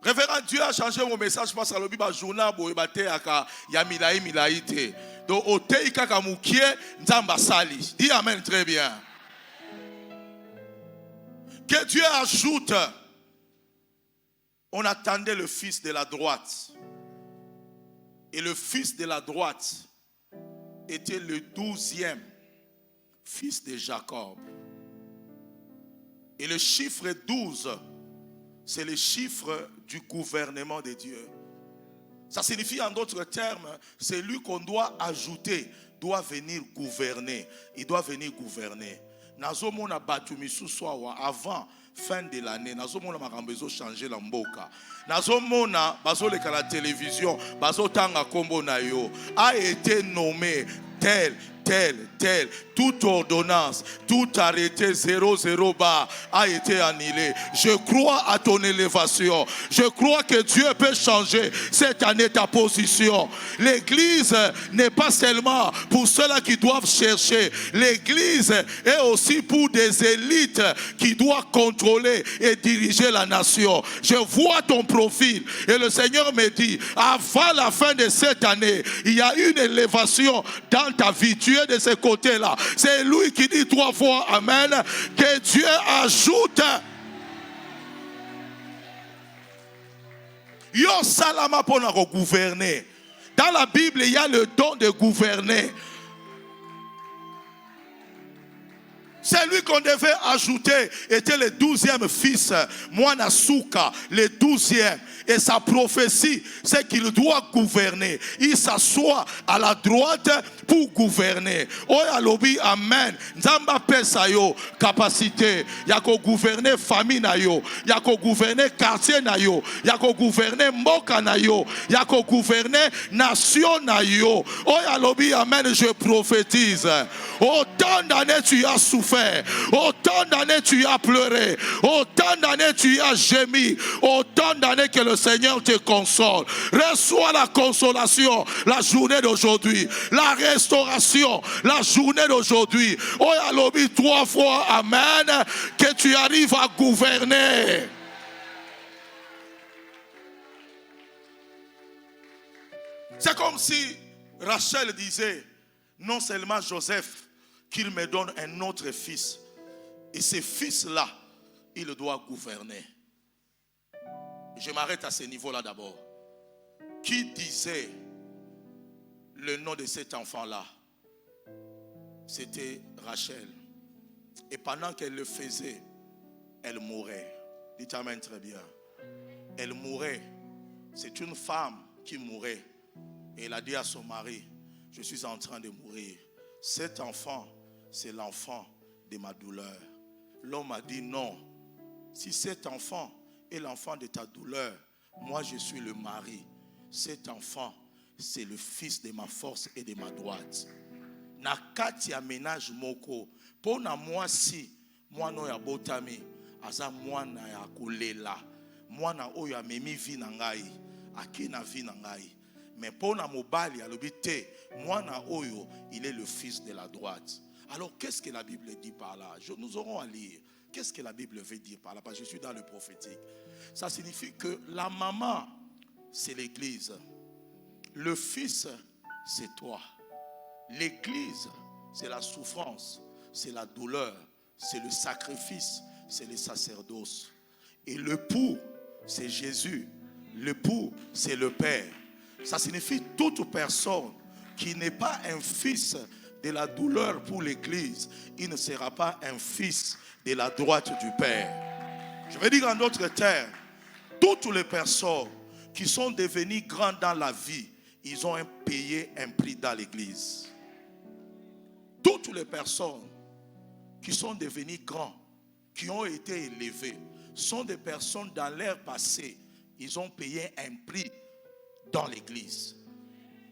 Révérend, Dieu a changé mon message parce que le Bible journal boibate aka ya milai te. Donc otei kaka mukie nzamba sali. Dis amen très bien. Que Dieu ajoute. On attendait le fils de la droite. Et le fils de la droite était le 12e fils de Jacob. Et le chiffre 12, c'est le chiffre du gouvernement de Dieu. Ça signifie en d'autres termes, c'est lui qu'on doit ajouter, doit venir gouverner. Il doit venir gouverner. Nazomona batumisu soawa avant fin de l'année. Nazomona makambezo changer la mboka. Nazomona bazoleka la télévision, bazotanga kombo na yo a été nommé tel. Toute ordonnance, tout arrêté 00 bar a été annulé. Je crois à ton élévation. Je crois que Dieu peut changer cette année ta position. L'église n'est pas seulement pour ceux-là qui doivent chercher. L'église est aussi pour des élites qui doivent contrôler et diriger la nation. Je vois ton profil et le Seigneur me dit, avant la fin de cette année, il y a une élévation dans ta vie. Tu es de ce côté-là. C'est lui qui dit 3 fois amen. Que Dieu ajoute. Yo salama pour nous gouverner. Dans la Bible, il y a le don de gouverner. Celui qu'on devait ajouter était le 12e fils, Mwanasuka, le 12e. Et sa prophétie, c'est qu'il doit gouverner. Il s'assoit à la droite pour gouverner. Oya lobi amen. Nzamba pesa yo capacité. Yako gouverner famille na yo. Yako gouverner quartier na yo. Yako gouverner mboka na yo. Yako gouverner nation na yo. Oya lobi amen. Je prophétise. Autant d'années tu as souffert. Autant d'années tu as pleuré. Autant d'années tu as gémi. Autant d'années que le Seigneur te console. Reçois la consolation la journée d'aujourd'hui. La restauration la journée d'aujourd'hui. Oya lobi 3 fois amen. Que tu arrives à gouverner. C'est comme si Rachel disait, non seulement Joseph, qu'il me donne un autre fils. Et ce fils-là, il doit gouverner. Je m'arrête à ce niveau-là d'abord. Qui disait le nom de cet enfant-là? C'était Rachel. Et pendant qu'elle le faisait, elle mourait. Dites amen très bien. Elle mourait. C'est une femme qui mourait. Et elle a dit à son mari, je suis en train de mourir. Cet enfant, c'est l'enfant de ma douleur. L'homme a dit non. Si cet enfant est l'enfant de ta douleur, moi je suis le mari. Cet enfant, c'est le fils de ma force et de ma droite. Na kati ya ménage moko, pona moi si, moi no ya botami, aza mwana ya kolela. mwana oyo amemi vi na ngai aki na vi na ngai. Mais pour na mobali alobi te, mwana oyo il est le fils de la droite. Alors qu'est-ce que la Bible dit par là? Nous aurons à lire. Qu'est-ce que la Bible veut dire par là? Parce que je suis dans le prophétique. Ça signifie que la maman, c'est l'église. Le fils, c'est toi. L'église, c'est la souffrance, c'est la douleur, c'est le sacrifice, c'est le sacerdoce. Et l'époux, c'est Jésus. L'époux, c'est le Père. Ça signifie toute personne qui n'est pas un fils de la douleur pour l'église, il ne sera pas un fils de la droite du Père. Je veux dire en d'autres termes, toutes les personnes qui sont devenues grandes dans la vie, ils ont payé un prix dans l'église. Toutes les personnes qui sont devenues grands, qui ont été élevées, sont des personnes dans leur passé, ils ont payé un prix dans l'église.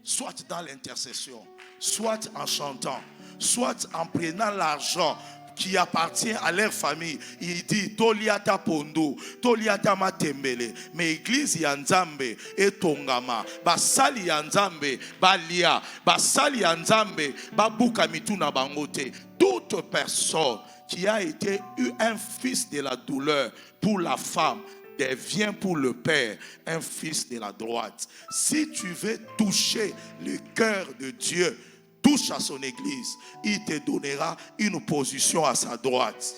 Soit dans l'intercession, soit en chantant, soit en prenant l'argent qui appartient à leur famille. Il dit Toliata Pondo, Toliata Matembele, mais église Yanzambe et Tongama, Basali Yanzambe, Balia, Basali Yanzambe, Babuka Mituna Bangote. Toute personne qui a été un fils de la douleur pour la femme devient pour le Père un fils de la droite. Si tu veux toucher le cœur de Dieu, touche à son église, il te donnera une position à sa droite.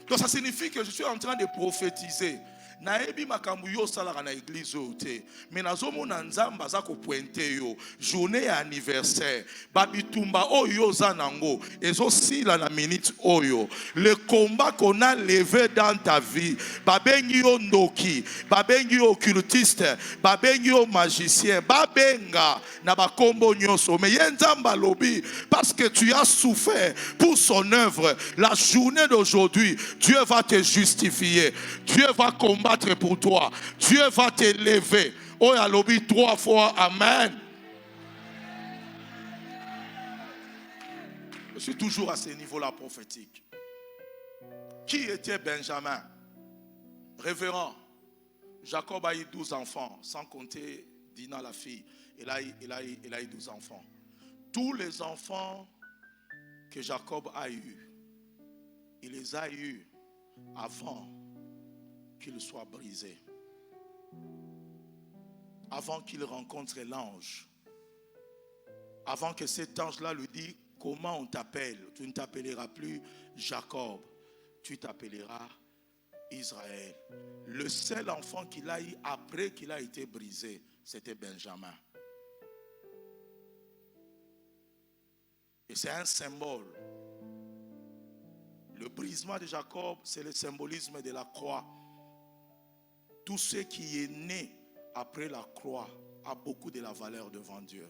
Donc ça signifie que je suis en train de prophétiser. Naebi makambu yo salara na église ote. Mais nazomona nzamba za ko pointe yo. Journée anniversaire. Babitumba oyo zanango. Ezo sila na minute oyo. Le combat qu'on a levé dans ta vie. Babengi yo ndoki. Babengi yo occultiste. Babengi yo magicien. Babenga na bakombo nyonso. Mais yenzamba lobi. Parce que tu as souffert pour son œuvre. La journée d'aujourd'hui, Dieu va te justifier. Dieu va combattre pour toi. Dieu va t'élever. Oh, à l'obit 3 fois. Amen. Je suis toujours à ce niveau-là prophétique. Qui était Benjamin? Révérend. Jacob a eu 12 enfants, sans compter Dina la fille. Il a eu 12 enfants. Tous les enfants que Jacob a eus, il les a eus avant qu'il soit brisé, avant qu'il rencontre l'ange, avant que cet ange-là lui dise comment on t'appelle. Tu ne t'appelleras plus Jacob, tu t'appelleras Israël. Le seul enfant qu'il a eu après qu'il a été brisé, c'était Benjamin. Et c'est un symbole. Le brisement de Jacob, c'est le symbolisme de la croix. Tout ce qui est né après la croix a beaucoup de la valeur devant Dieu.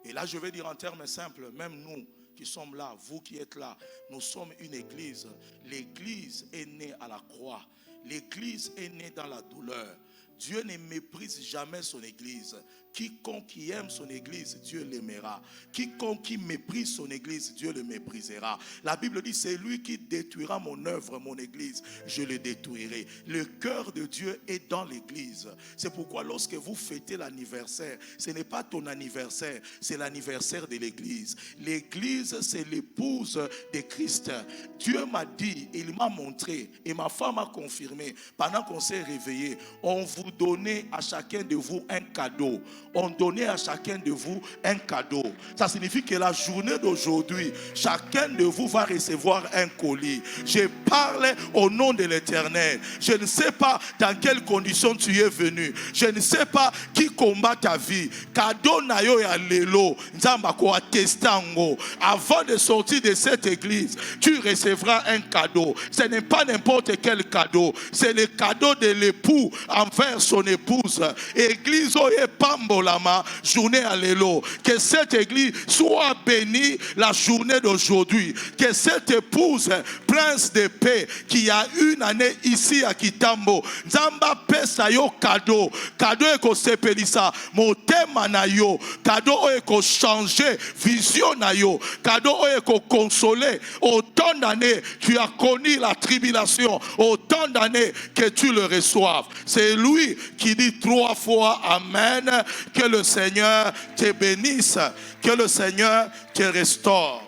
Et là, je vais dire en termes simples, même nous qui sommes là, vous qui êtes là, nous sommes une église. L'église est née à la croix. L'église est née dans la douleur. Dieu ne méprise jamais son église. Quiconque qui aime son église, Dieu l'aimera. Quiconque qui méprise son église, Dieu le méprisera. La Bible dit, c'est lui qui détruira mon œuvre, mon église, je le détruirai. Le cœur de Dieu est dans l'église. C'est pourquoi lorsque vous fêtez l'anniversaire, ce n'est pas ton anniversaire, c'est l'anniversaire de l'église. L'église, c'est l'épouse de Christ. Dieu m'a dit, il m'a montré, et ma femme a confirmé, pendant qu'on s'est réveillé, on vous donnait à chacun de vous un cadeau. On donnait à chacun de vous un cadeau. Ça signifie que la journée d'aujourd'hui, chacun de vous va recevoir un colis. Je parle au nom de l'Éternel. Je ne sais pas dans quelles conditions tu es venu. Je ne sais pas qui combat ta vie. Cadeau na yo ya lelo. Nzamba ko atestango. Avant de sortir de cette église, tu recevras un cadeau. Ce n'est pas n'importe quel cadeau. C'est le cadeau de l'époux envers son épouse. Église oye pambolama, journée à l'élo. Que cette église soit bénie la journée d'aujourd'hui. Que cette épouse prince de paix, qui a une année ici à Kitambo. Nzamba pesa yo cadeau. Cadeau eko sepelisa. Motema na yo. Cadeau eko changer vision na yo. Cadeau eko consoler. Autant d'années tu as connu la tribulation. Autant d'années que tu le reçoives. C'est lui qui dit 3 fois Amen. Que le Seigneur te bénisse. Que le Seigneur te restaure.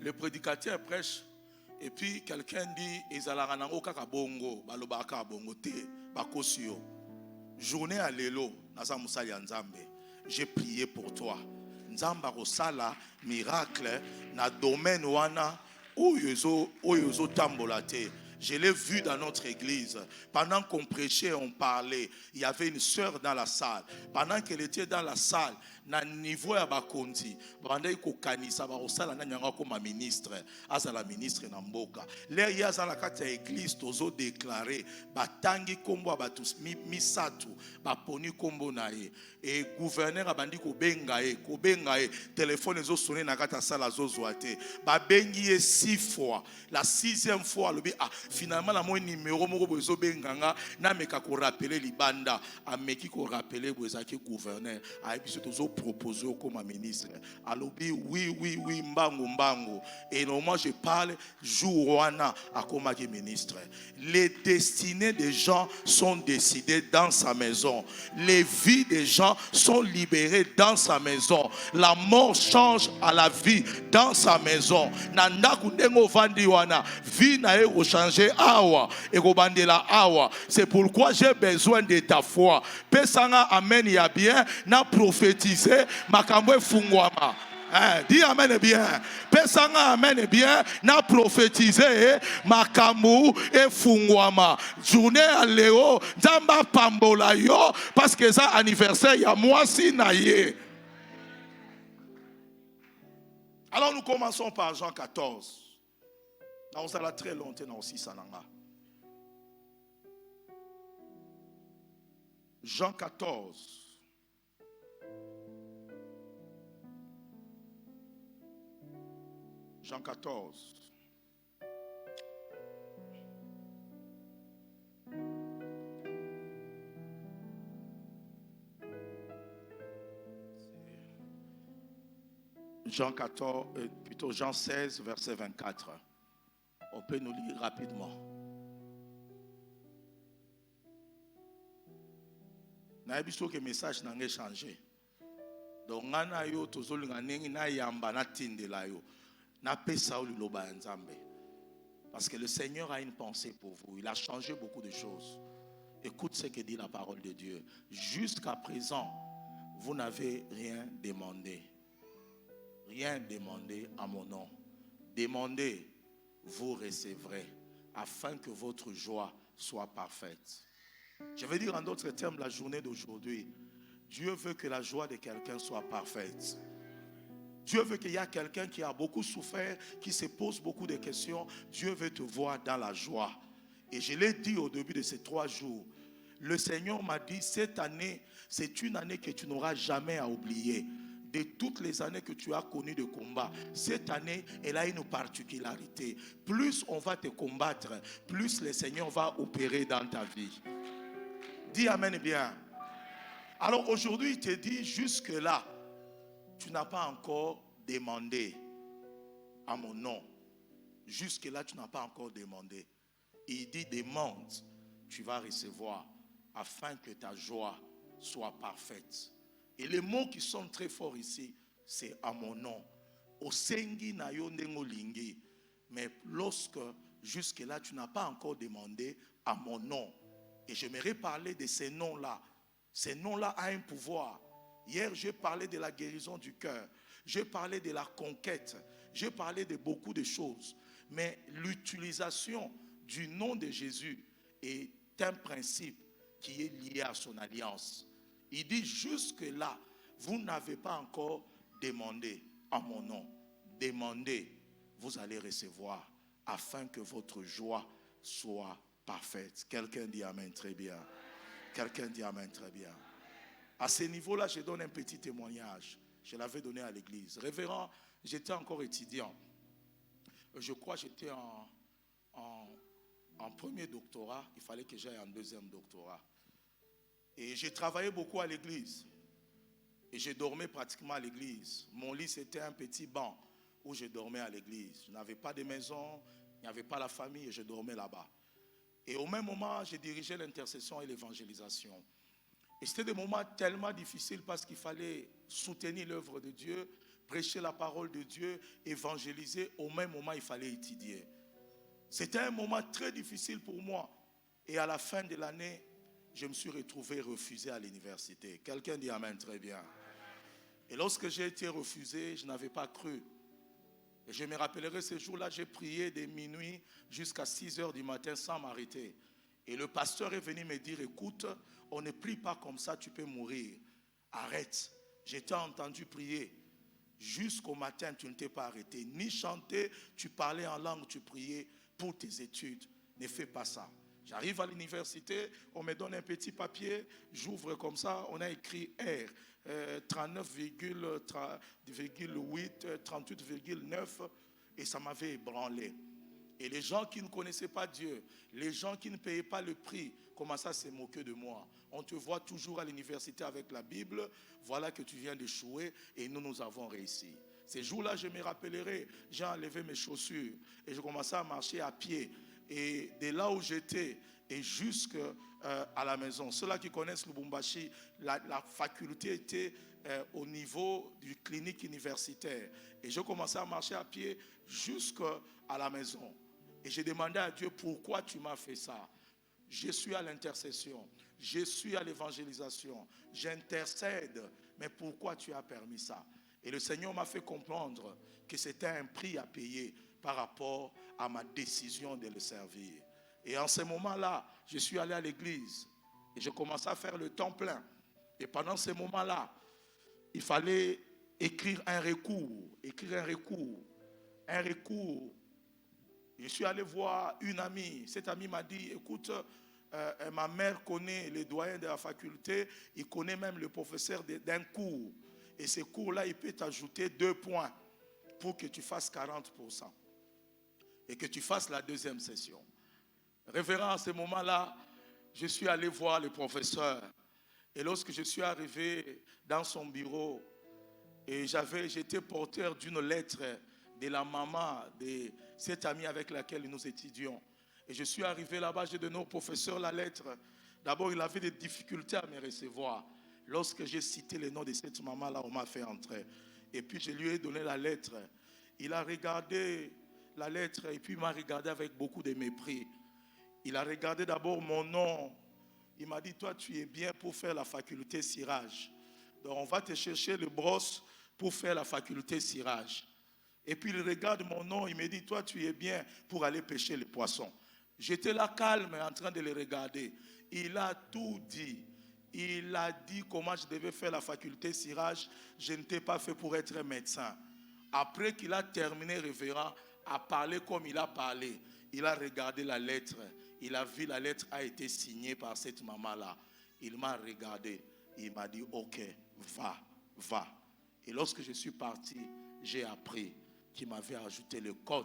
Le prédicateur prêche et puis quelqu'un dit Ezalango kaka bongo balobaka bongo te bakosio. Journée à lelo naza musali ya Nzambe. J'ai prié pour toi. Nzamba kosala miracle na domaine wana oyozo tambola te. Je l'ai vu dans notre église. Pendant qu'on prêchait, on parlait. Il y avait une sœur dans la salle. Pendant qu'elle était dans la salle, na niveau ya bakonzi banda iko kanisa ba osala na nyanga ko ma ministre azala ministre na mboka le ya azala kati ya église tozo déclarer batangi kombo batu misatu baponi kombo na ye et gouverneur abandi ko benga ye téléphone ezo sonner na kati ya sala zo zoate ba bengi ye 6 fois la 6e fois lobi finalement la mon numéro moko bozo benganga na meka ko rappeler libanda ameki ko rappeler bozaki gouverneur a biso tozo proposé comme ministre. Alors oui, mbango. Et normalement je parle jouana à comme ministre. Les destinées des gens sont décidées dans sa maison. Les vies des gens sont libérées dans sa maison. La mort change à la vie dans sa maison. Nanda kundengo vandi wana vie na eko changer awa eko bandela awa. C'est pourquoi j'ai besoin de ta foi. Pesanga amen ya bien na prophétiser makambo efungwama. Dis amen bien. Pesanga amen bien. Na prophétiser makambo efungwama. Journée à Léo, Nzamba pambola yo parce que ça anniversaire ya moi si na ye. Alors nous commençons par Jean 14. Nous allons très longtemps aussi sananga. Jean 14. Jean 14. Jean 14, plutôt Jean 16, verset 24. On peut nous lire rapidement. Na biso que message n'a pas changé. Donc ngana yo tozolinga nengi na yamba na tindela yo. Na pesa uli loba nzambe. Parce que le Seigneur a une pensée pour vous. Il a changé beaucoup de choses. Écoute ce que dit la parole de Dieu. Jusqu'à présent, vous n'avez rien demandé. Rien demandé à mon nom. Demandez, vous recevrez, afin que votre joie soit parfaite. Je veux dire en d'autres termes, la journée d'aujourd'hui, Dieu veut que la joie de quelqu'un soit parfaite. Dieu veut qu'il y ait quelqu'un qui a beaucoup souffert, qui se pose beaucoup de questions. Dieu veut te voir dans la joie. Et je l'ai dit au début de ces 3 jours. Le Seigneur m'a dit, cette année, c'est une année que tu n'auras jamais à oublier. De toutes les années que tu as connues de combat, cette année, elle a une particularité. Plus on va te combattre, plus le Seigneur va opérer dans ta vie. Dis amen bien. Alors aujourd'hui, il te dit, jusque-là, tu n'as pas encore demandé à mon nom. Jusque-là, tu n'as pas encore demandé. Il dit, demande, tu vas recevoir, afin que ta joie soit parfaite. Et les mots qui sont très forts ici, c'est à mon nom. Osengi na yo ndengo lingi. Mais lorsque, jusque-là, tu n'as pas encore demandé à mon nom. Et j'aimerais parler de ces noms-là. Ces noms-là ont un pouvoir. Hier, j'ai parlé de la guérison du cœur. J'ai parlé de la conquête. J'ai parlé de beaucoup de choses. Mais l'utilisation du nom de Jésus est un principe qui est lié à son alliance. Il dit jusque-là, vous n'avez pas encore demandé à mon nom. Demandez, vous allez recevoir, afin que votre joie soit parfaite. Quelqu'un dit amen très bien. Quelqu'un dit amen très bien. À ce niveau-là, je donne un petit témoignage. Je l'avais donné à l'église. Révérend, j'étais encore étudiant. Je crois que j'étais en premier doctorat. Il fallait que j'aille en deuxième doctorat. Et j'ai travaillé beaucoup à l'église. Et je dormais pratiquement à l'église. Mon lit, c'était un petit banc où je dormais à l'église. Je n'avais pas de maison, il n'y avait pas la famille et je dormais là-bas. Et au même moment, j'ai dirigé l'intercession et l'évangélisation. Et c'était des moments tellement difficiles parce qu'il fallait soutenir l'œuvre de Dieu, prêcher la parole de Dieu, évangéliser. Au même moment, il fallait étudier. C'était un moment très difficile pour moi. Et à la fin de l'année, je me suis retrouvé refusé à l'université. Quelqu'un dit amen, très bien. Et lorsque j'ai été refusé, je n'avais pas cru. Et je me rappellerai ce jour-là, j'ai prié de minuit jusqu'à 6 heures du matin sans m'arrêter. Et le pasteur est venu me dire, écoute, on ne prie pas comme ça, tu peux mourir. Arrête. J'ai entendu prier. Jusqu'au matin, tu ne t'es pas arrêté. Ni chanter, tu parlais en langue, tu priais pour tes études. Ne fais pas ça. J'arrive à l'université, on me donne un petit papier, j'ouvre comme ça, on a écrit R, 39,8, 38,9, et ça m'avait ébranlé. Et les gens qui ne connaissaient pas Dieu, les gens qui ne payaient pas le prix, commençaient à se moquer de moi. On te voit toujours à l'université avec la Bible, voilà que tu viens d'échouer, et nous avons réussi. Ces jours-là, je me rappellerai, j'ai enlevé mes chaussures, et je commençais à marcher à pied. Et de là où j'étais et jusqu'à la maison. Ceux-là qui connaissent Lubumbashi, la faculté était au niveau du clinique universitaire. Et je commençais à marcher à pied jusqu'à la maison. Et j'ai demandé à Dieu, pourquoi tu m'as fait ça? Je suis à l'intercession, je suis à l'évangélisation, j'intercède. Mais pourquoi tu as permis ça? Et le Seigneur m'a fait comprendre que c'était un prix à payer par rapport à ma décision de le servir. Et en ce moment-là, je suis allé à l'église et je commençais à faire le temps plein. Et pendant ce moment-là, il fallait écrire un recours. Je suis allé voir une amie. Cette amie m'a dit, écoute, ma mère connaît les doyens de la faculté, il connaît même le professeur d'un cours. Et ce cours-là, il peut t'ajouter 2 points pour que tu fasses 40%. Et que tu fasses la deuxième session. Révérend, à ce moment-là, je suis allé voir le professeur. Et lorsque je suis arrivé dans son bureau, et j'étais porteur d'une lettre de la maman de cette amie avec laquelle nous étudions. Et je suis arrivé là-bas, j'ai donné au professeur la lettre. D'abord, il avait des difficultés à me recevoir. Lorsque j'ai cité le nom de cette maman-là, on m'a fait entrer. Et puis, je lui ai donné la lettre. Il a regardé la lettre et puis il m'a regardé avec beaucoup de mépris. Il a regardé d'abord mon nom. Il m'a dit, toi tu es bien pour faire la faculté cirage. Donc on va te chercher le brosse pour faire la faculté cirage. Et puis il regarde mon nom, il me dit, toi tu es bien pour aller pêcher les poissons. J'étais là calme en train de le regarder. Il a tout dit. Il a dit comment je devais faire la faculté cirage. Je n'étais pas fait pour être médecin. Après qu'il a terminé, révérend, à parler comme il a parlé. Il a regardé la lettre. Il a vu la lettre a été signée par cette maman-là. Il m'a regardé. Il m'a dit, ok, va. Et lorsque je suis parti, j'ai appris qu'il m'avait ajouté le code.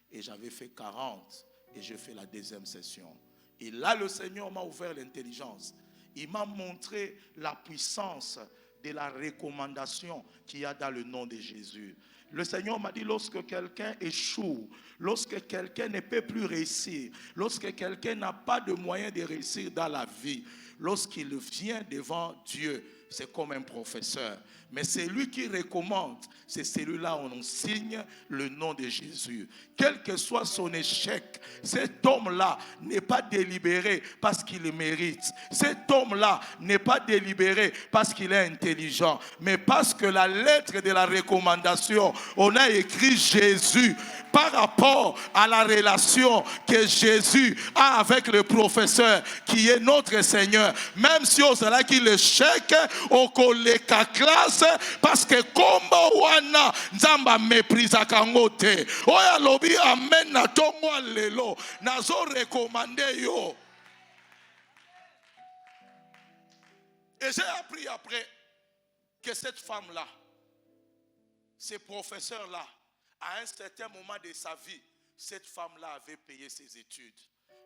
Et j'avais fait 40. Et j'ai fait la deuxième session. Et là, le Seigneur m'a ouvert l'intelligence. Il m'a montré la puissance de la recommandation qu'il y a dans le nom de Jésus. Le Seigneur m'a dit, lorsque quelqu'un échoue, lorsque quelqu'un ne peut plus réussir, lorsque quelqu'un n'a pas de moyen de réussir dans la vie, lorsqu'il vient devant Dieu, c'est comme un professeur. Mais c'est lui qui recommande, c'est celui-là où on signe le nom de Jésus. Quel que soit son échec, cet homme-là n'est pas délibéré parce qu'il le mérite. Cet homme-là n'est pas délibéré parce qu'il est intelligent, mais parce que la lettre de la recommandation, on a écrit Jésus par rapport à la relation que Jésus a avec le professeur qui est notre Seigneur. Même si on sera qui l'échec, on collègue classe parce que comme wana nzamba méprisa kangote. Oya lobi amen na tongo lelo nazo recommander yo. Et j'ai appris après que cette femme-là, ces professeurs-là, à un certain moment de sa vie, cette femme-là avait payé ses études.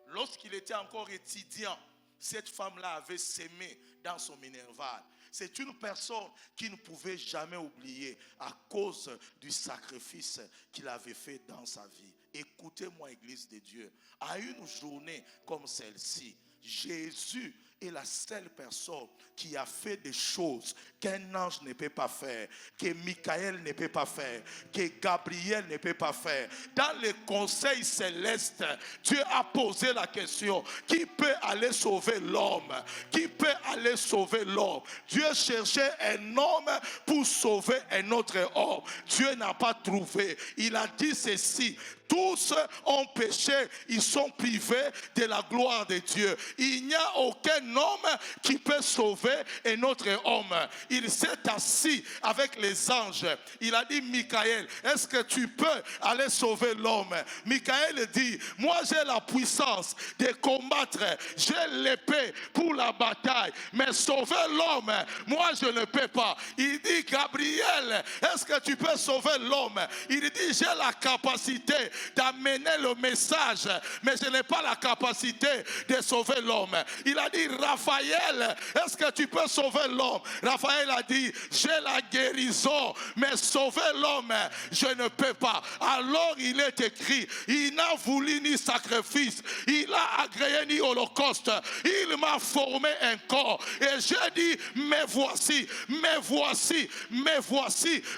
Lorsqu'il était encore étudiant, cette femme-là avait sémé dans son Minerval. C'est une personne qui ne pouvait jamais oublier à cause du sacrifice qu'il avait fait dans sa vie. Écoutez-moi, Église de Dieu, à une journée comme celle-ci, Jésus est la seule personne qui a fait des choses qu'un ange ne peut pas faire, que Michael ne peut pas faire, que Gabriel ne peut pas faire. Dans le conseil céleste, Dieu a posé la question, qui peut aller sauver l'homme? Qui peut aller sauver l'homme? Dieu cherchait un homme pour sauver un autre homme. Dieu n'a pas trouvé. Il a dit ceci: tous ont péché, ils sont privés de la gloire de Dieu. Il n'y a aucun homme qui peut sauver un autre homme. Il s'est assis avec les anges. Il a dit: Michael, est-ce que tu peux aller sauver l'homme? Michael dit: moi j'ai la puissance de combattre, j'ai l'épée pour la bataille, mais sauver l'homme, moi je ne peux pas. Il dit: Gabriel, est-ce que tu peux sauver l'homme? Il dit: j'ai la capacité d'amener le message, mais je n'ai pas la capacité de sauver l'homme. Il a dit: Raphaël, est-ce que tu peux sauver l'homme? Raphaël a dit: j'ai la guérison, mais sauver l'homme, je ne peux pas. Alors il est écrit: il n'a voulu ni sacrifice, il a agréé ni holocauste, il m'a formé un corps. Et j'ai dit: mais voici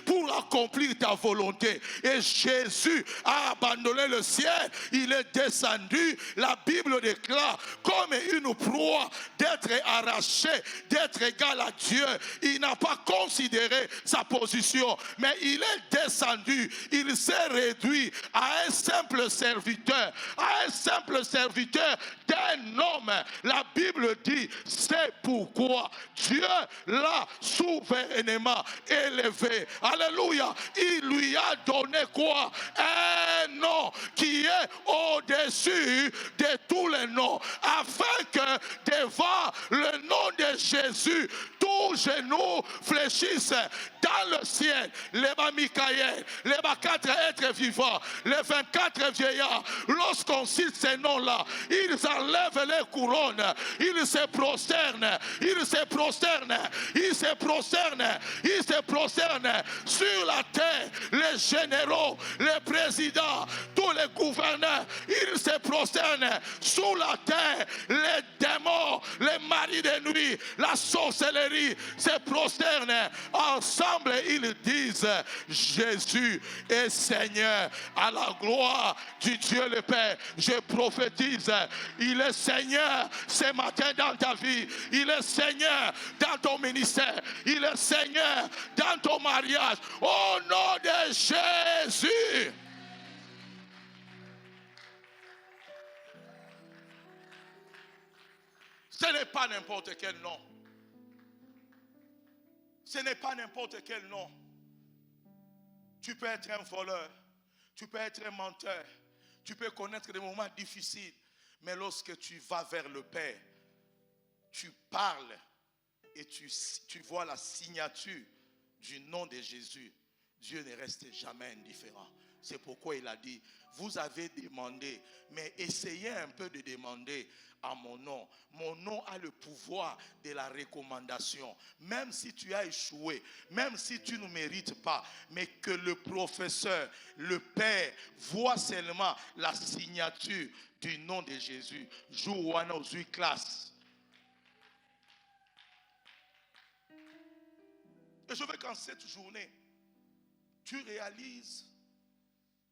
pour accomplir ta volonté. Et Jésus a abandonné le ciel, il est descendu. La Bible déclare comme une proie d'être arraché, d'être égal à Dieu. Il n'a pas considéré sa position, mais il est descendu. Il s'est réduit à un simple serviteur, d'un homme. La Bible dit: c'est pourquoi Dieu l'a souverainement élevé. Alléluia. Il lui a donné quoi? Un nom qui est au-dessus de tous les noms, afin que devant le nom de Jésus, tous genoux fléchissent dans le ciel. Les bas Michael, les bas 4 êtres vivants, les 24 vieillards, lorsqu'on cite ces noms-là, ils enlèvent les couronnes, ils se prosternent sur la terre. Les généraux, les présidents, tous les gouverneurs, ils se prosternent sous la terre. Les démons, les maris de nuit, la sorcellerie se prosternent. Ensemble, ils disent: Jésus est Seigneur. À la gloire du Dieu le Père, je prophétise: il est Seigneur ce matin dans ta vie. Il est Seigneur dans ton ministère. Il est Seigneur dans ton mariage. Au nom de Jésus. Ce n'est pas n'importe quel nom. Ce n'est pas n'importe quel nom. Tu peux être un voleur, tu peux être un menteur, tu peux connaître des moments difficiles, mais lorsque tu vas vers le Père, tu parles et tu vois la signature du nom de Jésus. Dieu ne reste jamais indifférent. C'est pourquoi il a dit: vous avez demandé, mais essayez un peu de demander à mon nom. Mon nom a le pouvoir de la recommandation. Même si tu as échoué, même si tu ne mérites pas, mais que le professeur, le Père, voit seulement la signature du nom de Jésus. Jour aux 8 classes. Et je veux qu'en cette journée, tu réalises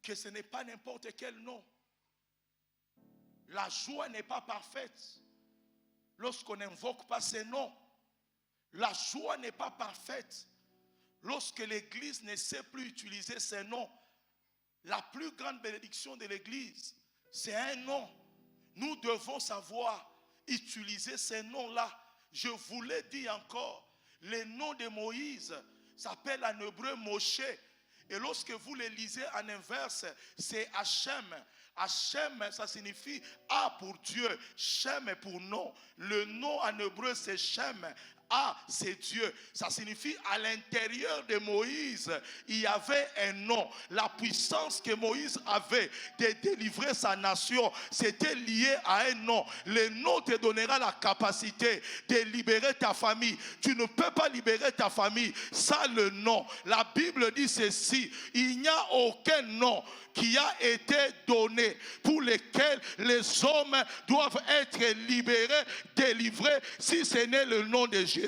que ce n'est pas n'importe quel nom. La joie n'est pas parfaite lorsqu'on n'invoque pas ces noms. La joie n'est pas parfaite lorsque l'Église ne sait plus utiliser ces noms. La plus grande bénédiction de l'Église, c'est un nom. Nous devons savoir utiliser ces noms-là. Je vous l'ai dit encore, le nom de Moïse s'appelle en hébreu Moshe. Et lorsque vous le lisez en inverse, c'est Hachem. Hachem, ça signifie A pour Dieu, Shem pour nom. Le nom en hébreu, c'est Shem. Ah, c'est Dieu. Ça signifie à l'intérieur de Moïse, il y avait un nom. La puissance que Moïse avait de délivrer sa nation, c'était lié à un nom. Le nom te donnera la capacité de libérer ta famille. Tu ne peux pas libérer ta famille sans le nom. La Bible dit ceci, il n'y a aucun nom qui a été donné pour lesquels les hommes doivent être libérés, délivrés, si ce n'est le nom de Jésus.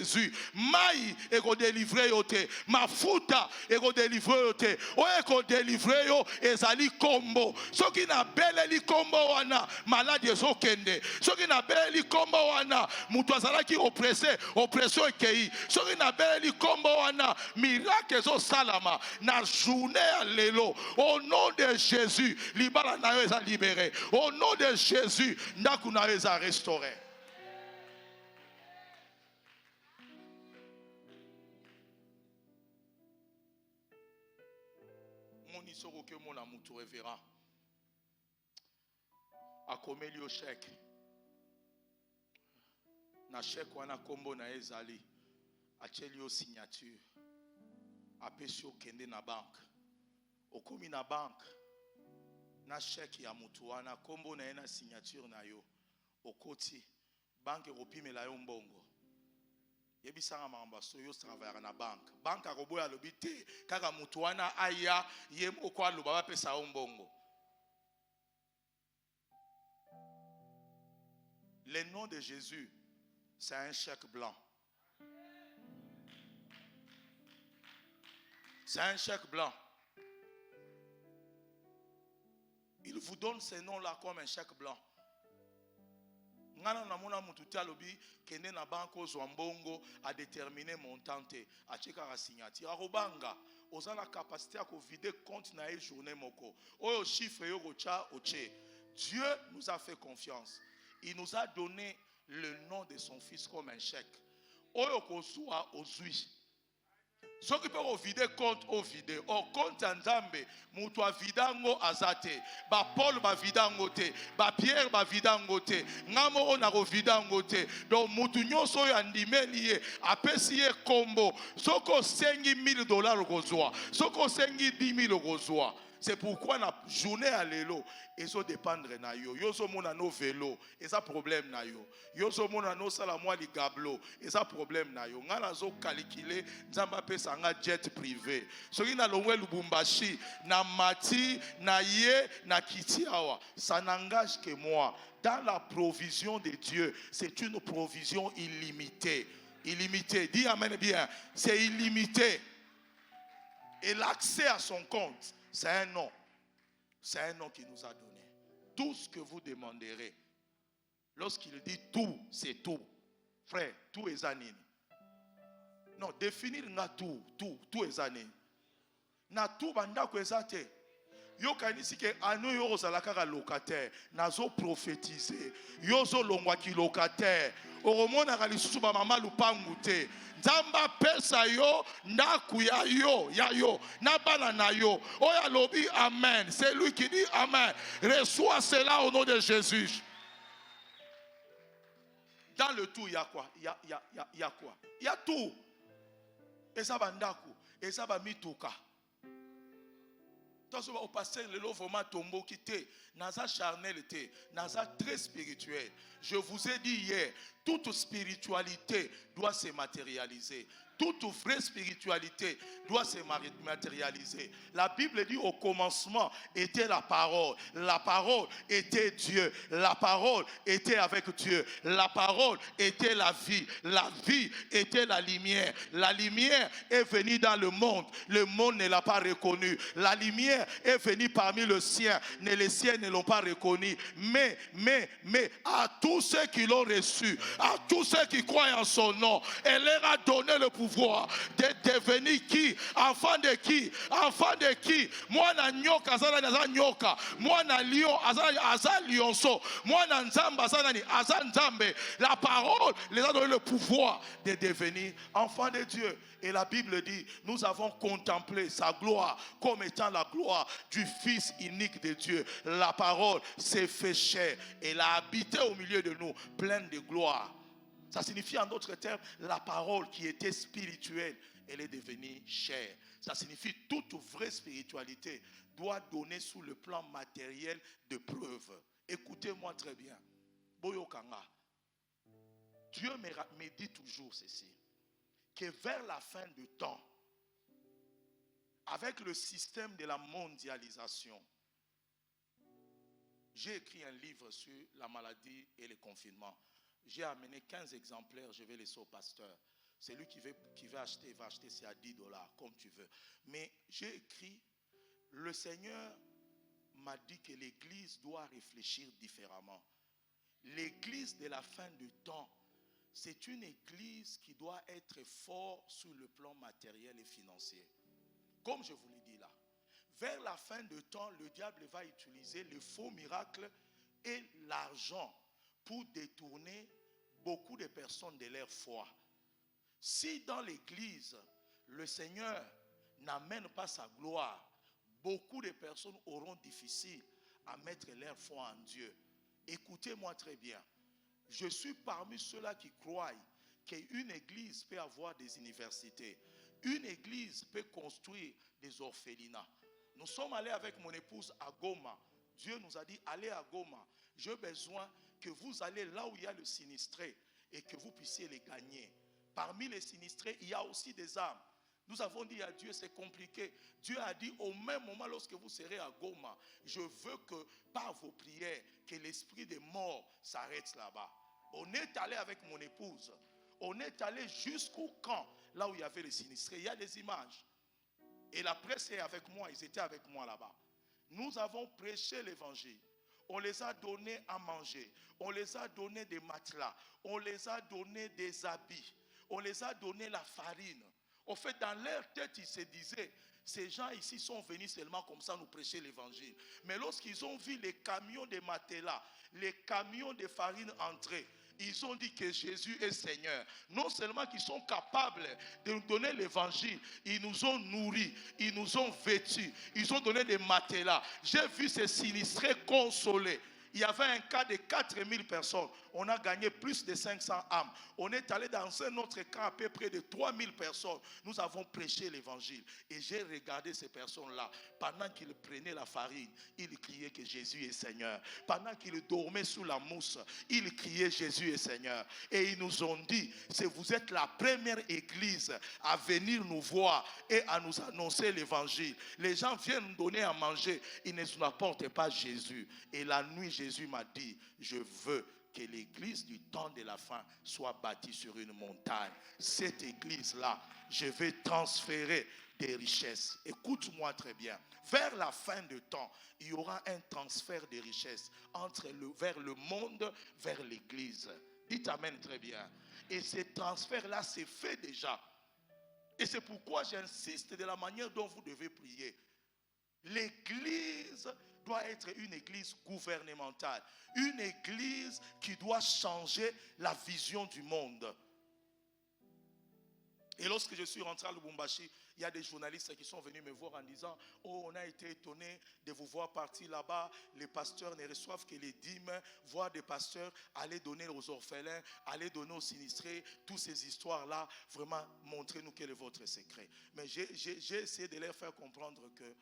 Maï est délivré yote, mafuta est délivré yote, o est délivré yo ezali kombo. Ce qui n'a beleli kombo wana malade ezo kende. Ce qui n'a beleli kombo wana mutu azalaki oppressé, oppression ekei. Ce qui n'a beleli kombo wana miracle ezo salama na journée à lelo. Au nom de Jésus, libala na yo eza libéré. Au nom de Jésus, ndaku na yo eza restauré. Moni soko ke mona mutu révérend. Akomeli yo chèque. Na chèque wana kombo na ezali. Acheli yo signature. Apesi yo kende na banque. Okomi na banque. Na chèque ya mutu wana kombo na ena signature na yo. Okoti banque ropimela yo mbongo. Yebisanga mamba so yo travailler na banque. Banque akoboya lobi te kaka mutu wana aya ye okwa loba ba pesa yo mbongo. Le nom de Jésus, c'est un chèque blanc. C'est un chèque blanc. Il vous donne ce nom-là comme un chèque blanc. Ngana namona mututi alobi kende na banko zwambongo a déterminer montant te a cheka ka signature arobanga ozana capacité à vider compte na e journée moko oyo chiffre yo gocha oche. Dieu nous a fait confiance. Il nous a donné le nom de son fils comme un chèque. Oyo kozwa ozui. Ce qui peut vider compte au vide. Au compte en Zambé, mutu a vidango azate. Ba Paul ba vidango te. Ba Pierre ba vidango te. Ngamo ona go vidango te. Donc mutu nyonso yo andime liye. Apesi ye kombo. Soko sengi $1000 kozwa. Soko sengi 10,000 kozwa. C'est pourquoi la journée à l'élo, ils sont dépendre na yo. Yo so mona no vélo, et ça problème na yo. Yo so mona no salamwa li gablo, et ça problème na yo. Ngala zo calculer, nzamba pesa nga jet privé. Soki na longwe Lubumbashi, na Mati, na Ye, na Kitiawa, ça n'engage que moi. Dans la provision de Dieu, c'est une provision illimitée. Illimitée. Dis amen bien. C'est illimité. Et l'accès à son compte, c'est un nom. C'est un nom qu'il nous a donné. Tout ce que vous demanderez. Lorsqu'il dit tout, c'est tout. Frère, tout est anine. Non, définir nga tout est anine. Na tout banda ko ezate. Yo kanisi ke anu yo ozalaka locataire, nazo prophétiser. Yo zo longwa ki locataire. Oromona ka lisusu ba mama lupangu te. Nzamba pesa yo ndaku ya yo na bana na yo. Oya lobi amen. C'est lui qui dit amen. Reçois cela au nom de Jésus. Dans le tout, il y a quoi? Il y a quoi? Il y a tout. Et ça va ndaku, et ça va mituka. Au passé, le lot vraiment tombeau qui était, naza charnel était, naza très spirituel. Je vous ai dit hier, toute spiritualité doit se matérialiser. Toute vraie spiritualité doit se matérialiser. La Bible dit au commencement était la parole. La parole était Dieu. La parole était avec Dieu. La parole était la vie. La vie était la lumière. La lumière est venue dans le monde. Le monde ne l'a pas reconnue. La lumière est venue parmi les siens. Les siens ne l'ont pas reconnue. Mais, à tous ceux qui l'ont reçu, à tous ceux qui croient en son nom, elle leur a donné le pouvoir de devenir qui? Enfant de qui? Enfant de qui? Moi na nyoka azala naza nyoka. Moi na lion azala lionso. Moi na nzamba azala ni azala nzambe. La parole les a donné le pouvoir de devenir enfant de Dieu. Et la Bible dit, nous avons contemplé sa gloire comme étant la gloire du Fils unique de Dieu. La parole s'est fait chair. Elle a habité au milieu de nous, pleine de gloire. Ça signifie en d'autres termes, la parole qui était spirituelle, elle est devenue chair. Ça signifie toute vraie spiritualité doit donner sous le plan matériel de preuves. Écoutez-moi très bien. Boyokanga. Dieu me dit toujours ceci, que vers la fin du temps, avec le système de la mondialisation, j'ai écrit un livre sur la maladie et le confinement. J'ai amené 15 exemplaires, je vais laisser au pasteur. Celui qui veut acheter, va acheter, c'est à $10, comme tu veux. Mais j'ai écrit, le Seigneur m'a dit que l'Église doit réfléchir différemment. L'Église de la fin du temps, c'est une Église qui doit être forte sur le plan matériel et financier. Comme je vous l'ai dit là, vers la fin du temps, le diable va utiliser les faux miracles et l'argent pour détourner beaucoup de personnes de leur foi. Si dans l'église, le Seigneur n'amène pas sa gloire, beaucoup de personnes auront difficile à mettre leur foi en Dieu. Écoutez-moi très bien. Je suis parmi ceux-là qui croient qu'une église peut avoir des universités. Une église peut construire des orphelinats. Nous sommes allés avec mon épouse à Goma. Dieu nous a dit, allez à Goma. J'ai besoin que vous allez là où il y a le sinistré et que vous puissiez les gagner. Parmi les sinistrés, il y a aussi des âmes. Nous avons dit à Dieu, c'est compliqué. Dieu a dit, au même moment, lorsque vous serez à Goma, je veux que par vos prières, que l'esprit des morts s'arrête là-bas. On est allé avec mon épouse. On est allé jusqu'au camp, là où il y avait les sinistrés. Il y a des images. Et la presse est avec moi, ils étaient avec moi là-bas. Nous avons prêché l'évangile. On les a donné à manger. On les a donné des matelas. On les a donné des habits. On les a donné la farine. En fait, dans leur tête, ils se disaient, ces gens ici sont venus seulement comme ça nous prêcher l'évangile. Mais lorsqu'ils ont vu les camions de matelas, les camions de farine entrer, ils ont dit que Jésus est Seigneur. Non seulement qu'ils sont capables de nous donner l'évangile, ils nous ont nourris, ils nous ont vêtus, ils ont donné des matelas. J'ai vu ces sinistrés consolés. Il y avait un cas de 4000 personnes. On a gagné plus de 500 âmes. On est allé dans un autre cas à peu près de 3000 personnes. Nous avons prêché l'évangile. Et j'ai regardé ces personnes-là. Pendant qu'ils prenaient la farine, ils criaient que Jésus est Seigneur. Pendant qu'ils dormaient sous la mousse, ils criaient Jésus est Seigneur. Et ils nous ont dit, si vous êtes la première église à venir nous voir et à nous annoncer l'évangile. Les gens viennent nous donner à manger. Ils ne nous apportent pas Jésus. Et la nuit, Jésus m'a dit, je veux que l'église du temps de la fin soit bâtie sur une montagne. Cette église-là, je vais transférer des richesses. Écoute-moi très bien. Vers la fin du temps, il y aura un transfert de richesses vers le monde, vers l'église. Dites amen très bien. Et ce transfert-là s'est fait déjà. Et c'est pourquoi j'insiste de la manière dont vous devez prier. L'église doit être une église gouvernementale. Une église qui doit changer la vision du monde. Et lorsque je suis rentré à Lubumbashi, il y a des journalistes qui sont venus me voir en disant, oh, on a été étonnés de vous voir partir là-bas. Les pasteurs ne reçoivent que les dîmes. Voir des pasteurs aller donner aux orphelins, aller donner aux sinistrés. Toutes ces histoires-là, vraiment, montrez-nous quel est votre secret. Mais j'ai essayé de leur faire comprendre que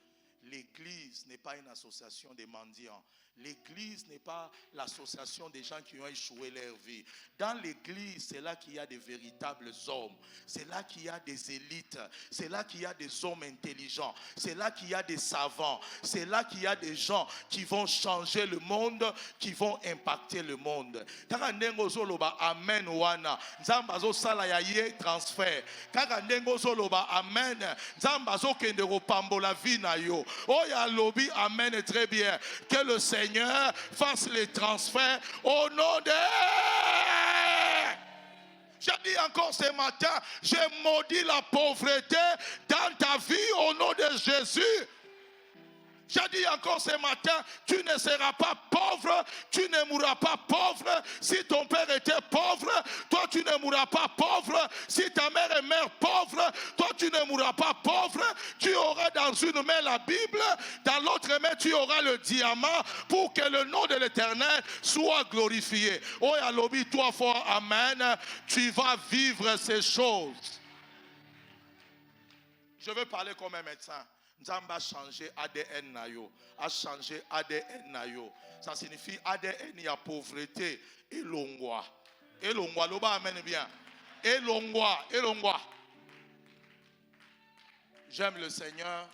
l'église n'est pas une association des mendiants. L'église n'est pas l'association des gens qui ont échoué leur vie. Dans l'église, c'est là qu'il y a des véritables hommes. C'est là qu'il y a des élites. C'est là qu'il y a des hommes intelligents. C'est là qu'il y a des savants. C'est là qu'il y a des gens qui vont changer le monde, qui vont impacter le monde. Kaka ndengo zoloba amen wana. Nzambazo sala ya ye transfert. Kaka ndengo zoloba amen. Nzambazo kende kopambola vie na yo. Oh ya lobby amen très bien. Que le Seigneur fasse les transferts au nom de... Je dis encore ce matin, j'ai maudit la pauvreté dans ta vie au nom de Jésus. J'ai dit encore ce matin, tu ne seras pas pauvre, tu ne mourras pas pauvre. Si ton père était pauvre, toi tu ne mourras pas pauvre. Si ta mère est mère pauvre, toi tu ne mourras pas pauvre. Tu auras dans une main la Bible, dans l'autre main tu auras le diamant pour que le nom de l'Éternel soit glorifié. Oh Yalobi, 3 fois Amen, tu vas vivre ces choses. Je veux parler comme un médecin. Nzamba a changé ADN nayo, a changé ADN nayo. Ça signifie ADN il y a pauvreté et longwa. Et longwa, l'oba amène bien. Et longwa, et longwa. J'aime le Seigneur.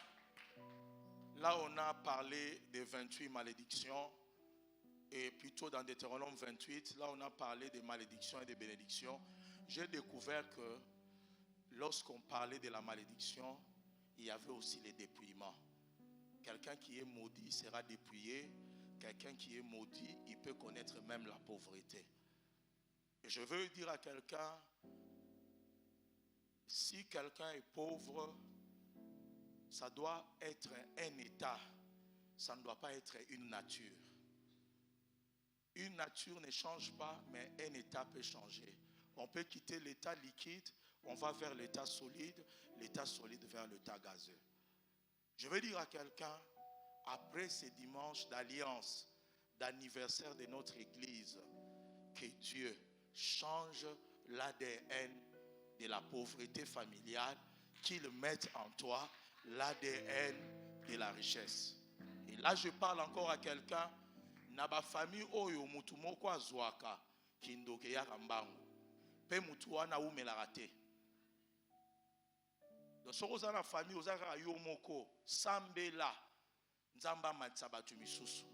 Là on a parlé des 28 malédictions. Et plutôt dans Deutéronome 28, là on a parlé des malédictions et des bénédictions. J'ai découvert que lorsqu'on parlait de la malédiction, il y avait aussi les dépouillements. Quelqu'un qui est maudit sera dépouillé. Quelqu'un qui est maudit, il peut connaître même la pauvreté. Et je veux dire à quelqu'un, si quelqu'un est pauvre, ça doit être un état. Ça ne doit pas être une nature. Une nature ne change pas, mais un état peut changer. On peut quitter l'état liquide, on va vers l'état solide vers l'état gazeux. Je veux dire à quelqu'un, après ces dimanches d'alliance, d'anniversaire de notre église, que Dieu change l'ADN de la pauvreté familiale, qu'il mette en toi l'ADN de la richesse. Et là, je parle encore à quelqu'un, Naba famille oyo mutu moko azwaka kindoke ya rambangu pe mutu wana umelaka te. Soko oza na famille ozaka yo moko sambela nzamba matisa batu misusu.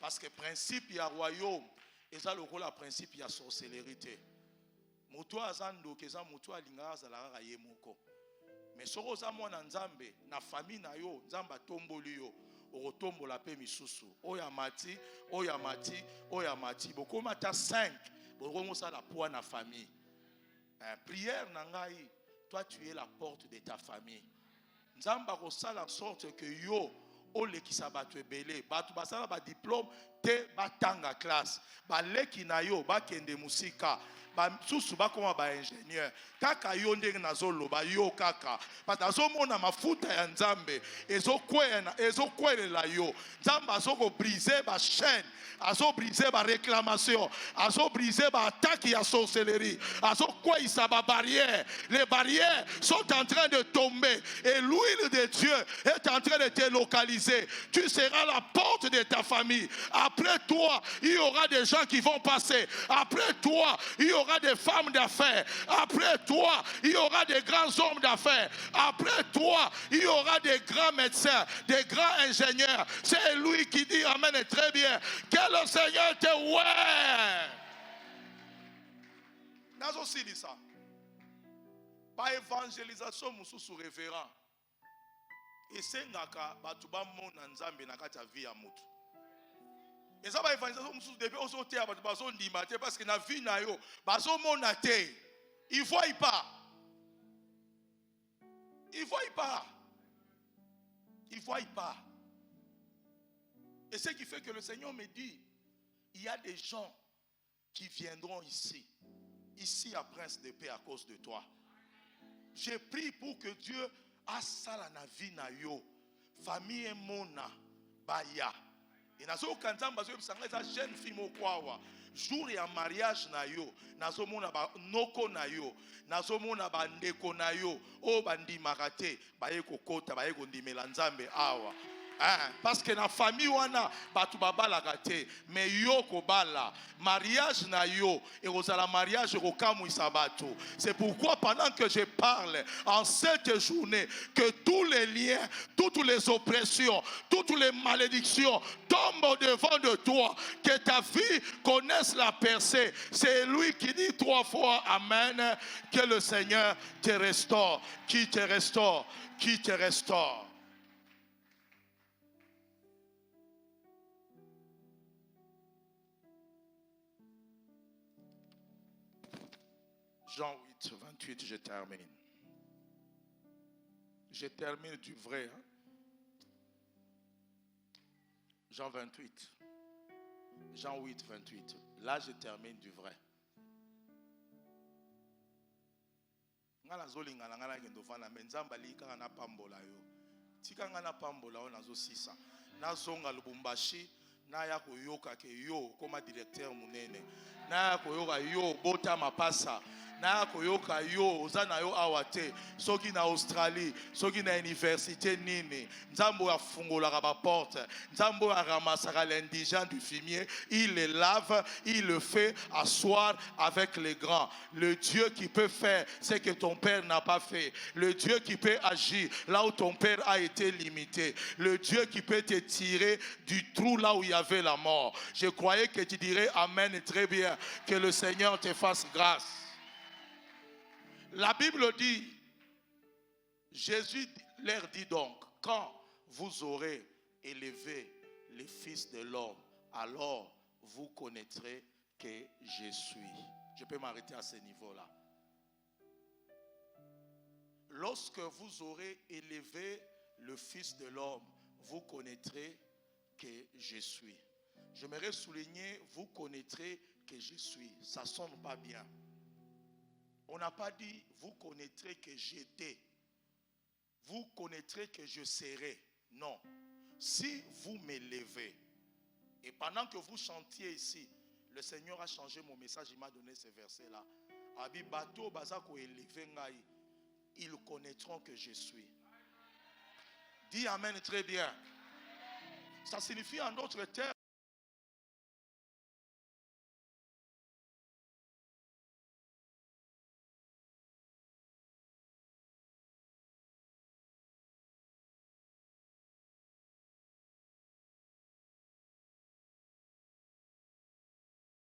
Parce que principe ya royaume eza lokola principe ya sorcellerie. Mutu azandoke eza mutu alingaka azalaka ye moko. Mais soko oza mwana nzambe na famille na yo nzamba tomboli yo. Otombola pe misusu oyamati oyamati oyamati bokoma ta 5 bokomo ça la poids na famille. Prière na ngai, toi tu es la porte de ta famille. Nzamba ko sala en sorte que yo olekisa batu ebele batu basala ba diplôme te batanga classe baleki na yo bakende musika basusu bakoma ba ingénieur kaka yo ndenge nazoloba yo kaka patazomona mafuta ya nzambe ezokwelela yo nzambe azoko briser ba chaîne azo briser ba réclamation azo briser ba attaque ya sorcellerie azo kwisa ba barrières. Les barrières sont en train de tomber et l'huile de Dieu est en train de te localiser. Tu seras la porte de ta famille. Après toi, il y aura des gens qui vont passer. Après toi, il y aura des femmes d'affaires. Après toi, il y aura des grands hommes d'affaires. Après toi, il y aura des grands médecins, des grands ingénieurs. C'est lui qui dit amen, très bien. Que le Seigneur te ouais. Nous aussi dit ça. Par évangélisation, mususu révérend. Et c'est naka batuba mona nzambe nakati vie ya mutu. Et ça va évangélisation mususu depuis au sauter à batuba son dimate parce que na vie na yo baso mona te. Il voit pas. Il voit pas. Il voit pas. Et ce qui fait que le Seigneur me dit, il y a des gens qui viendront ici à Prince de Paix à cause de toi. J'ai prié pour que Dieu a ça la vie na yo, famille mona baya. Et nazo kantamba zo bisanga za jeune fille mokwawa. Jour ya mariage na yo, nazo mona ba noko na yo, nazo mona ba ndeko na yo, o bandi makate, baye kokota, baye kondimela nzambe awa. Parce que na famille wana batu babala kate mais yo ko bala mariage na yo et ozala mariage ko kamwisa batu. C'est pourquoi pendant que je parle en cette journée que tous les liens, toutes les oppressions, toutes les malédictions tombent au devant de toi, que ta vie connaisse la percée. C'est lui qui dit 3 fois amen, que le Seigneur te restaure, qui te restaure, qui te restaure. Jean 8, 28, je termine. Je termine du vrai. Jean 28. Jean 8, 28. Là, je termine du vrai. Ngala zolinga na ngala ngendo fana menzamba lika na pambola yo. Tika ngana pambola yo nazo sisa. Na zonga Lubumbashi na ya koyoka ke yo comme directeur munene. Na ya koyoka yo bota mapasa. Na koyoka yo ozana yo awate soki na Australie soki na université nini nzambo ya fungola ba porte nzambo ya ramasaka l'indigent du fumier il le lave il le fait asseoir avec les grands le Dieu qui peut faire ce que ton père n'a pas fait le Dieu qui peut agir là où ton père a été limité le Dieu qui peut te tirer du trou là où il y avait la mort. Je croyais que tu dirais amen très bien, que le Seigneur te fasse grâce. La Bible dit, Jésus leur dit donc, quand vous aurez élevé les fils de l'homme, alors vous connaîtrez que je suis. Je peux m'arrêter à ce niveau-là. Lorsque vous aurez élevé le fils de l'homme, vous connaîtrez que je suis. J'aimerais souligner, vous connaîtrez que je suis. Ça ne sonne pas bien. On n'a pas dit, vous connaîtrez que j'étais. Vous connaîtrez que je serai. Non. Si vous m'élevez, et pendant que vous chantiez ici, le Seigneur a changé mon message, il m'a donné ce verset-là. Ils connaîtront que je suis. Dis amen très bien. Ça signifie en d'autres termes